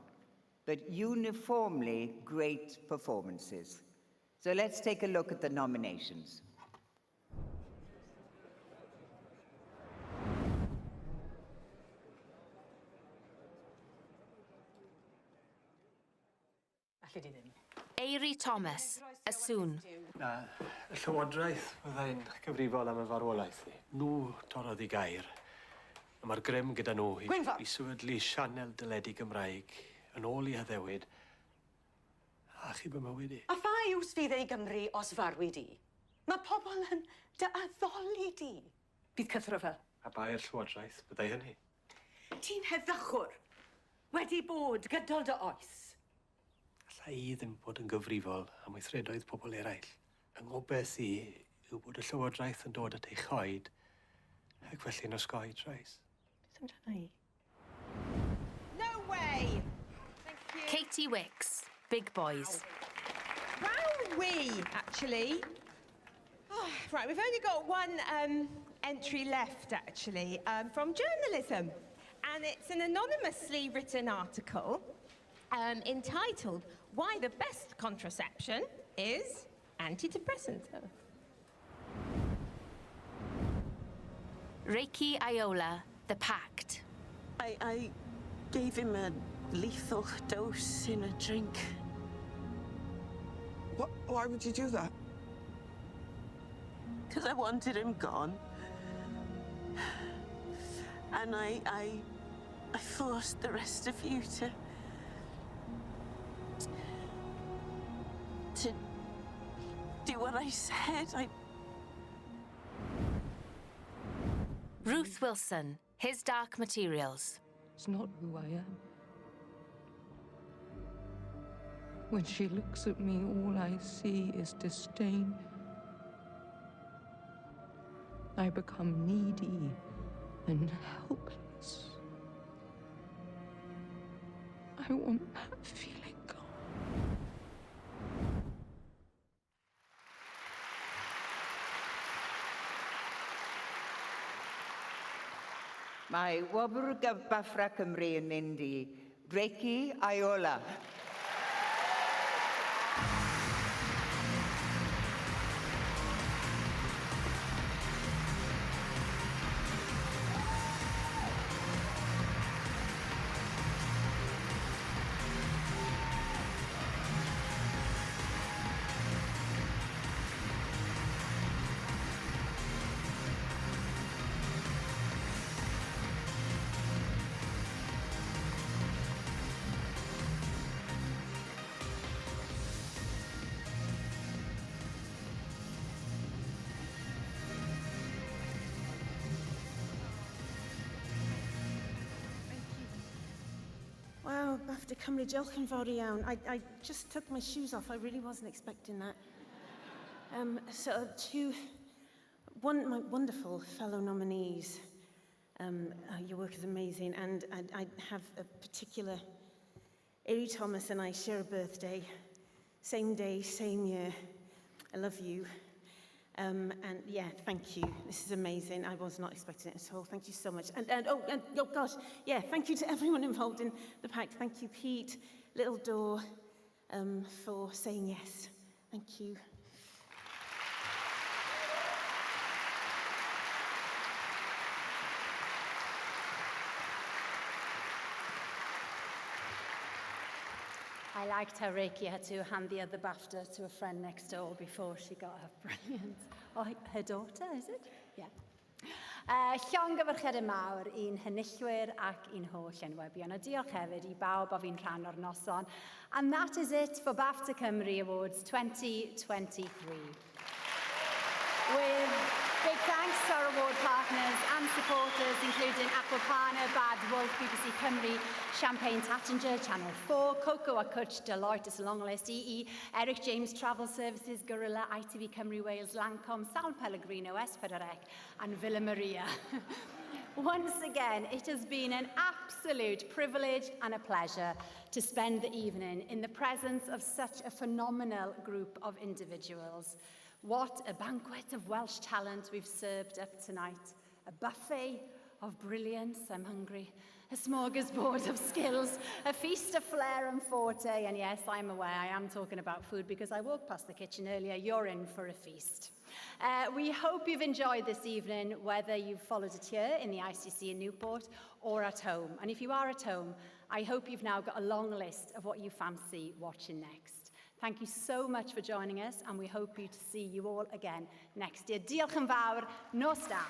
but uniformly great performances. So let's take a look at the nominations. Eiry Thomas, a sŵn. Y Llywodraeth fyddai'n gyfrifol am y farwolaeth. Nhw torodd I gair. Mae'r grym gyda nhw I sefydlu sianel dyledu Gymraeg yn ôl I addewid a chi fy mywyd I. A pha yw fydd ei Gymru os farwyd I? Mae pobl yn dy addoli di. Bydd cythro fe. A bai'r Llywodraeth byddai hynny. Ti'n heddychwr. Wedi bod gydol dy oes. Alla I ddim bod yn gyfrifol am weithredoedd pobl eraill. Yng ngobeth I yw bod y Llywodraeth yn dod at ei choed ac felly'n osgoi trais. No way! Katie Wicks, Big Boys. Wowee, actually. Oh, right, we've only got one entry left, actually, from journalism. And it's an anonymously written article entitled, Why the Best Contraception is Antidepressant. Reiki Iola, The Pact. I gave him a lethal dose in a drink. Why would you do that? Because I wanted him gone. And I forced the rest of you to do what I said. Ruth Wilson, His Dark Materials. It's not who I am. When she looks at me, all I see is disdain. I become needy and helpless. I want that feeling gone. Mae Ngwobrau BAFTA Cymru yn mynd I Reiki Aiola. Wow, BAFTA Cymru, diolch yn fawr iawn. I just took my shoes off. I really wasn't expecting that. My wonderful fellow nominees. Your work is amazing, and I have a particular... Erie Thomas and I share a birthday. Same day, same year. I love you. And yeah, thank you. This is amazing. I was not expecting it at all. Thank you so much. Oh gosh, yeah, thank you to everyone involved in the pact. Thank you, Pete, Little Door, for saying yes. Thank you. I liked how Reiki had to hand the other BAFTA to a friend next door before she got her brilliant... Oh, her daughter, is it? Yeah. Llongyfarchiadau mawr i'n enillwyr ac i'n holl enwebion. A diolch hefyd I bawb a fi'n rhan o'r noson. And that is it for BAFTA Cymru Awards 2023. With big thanks to our award partners and supporters, including Aquapana, Bad Wolf, BBC Cymru, Champagne Tattinger, Channel 4, Coco a Cwtch, Deloitte, it's a long list, EE, Eric James Travel Services, Gorilla, ITV Cymru Wales, Lancome, Sal Pellegrino, S4C, and Villa Maria. Once again, it has been an absolute privilege and a pleasure to spend the evening in the presence of such a phenomenal group of individuals. What a banquet of Welsh talent we've served up tonight. A buffet of brilliance, I'm hungry. A smorgasbord of skills, a feast of flair and forte. And yes, I'm aware I am talking about food because I walked past the kitchen earlier. You're in for a feast. We hope you've enjoyed this evening, whether you've followed it here in the ICC in Newport or at home. And if you are at home, I hope you've now got a long list of what you fancy watching next. Thank you so much for joining us, and we hope to see you all again next year. Diolch yn fawr, nos da.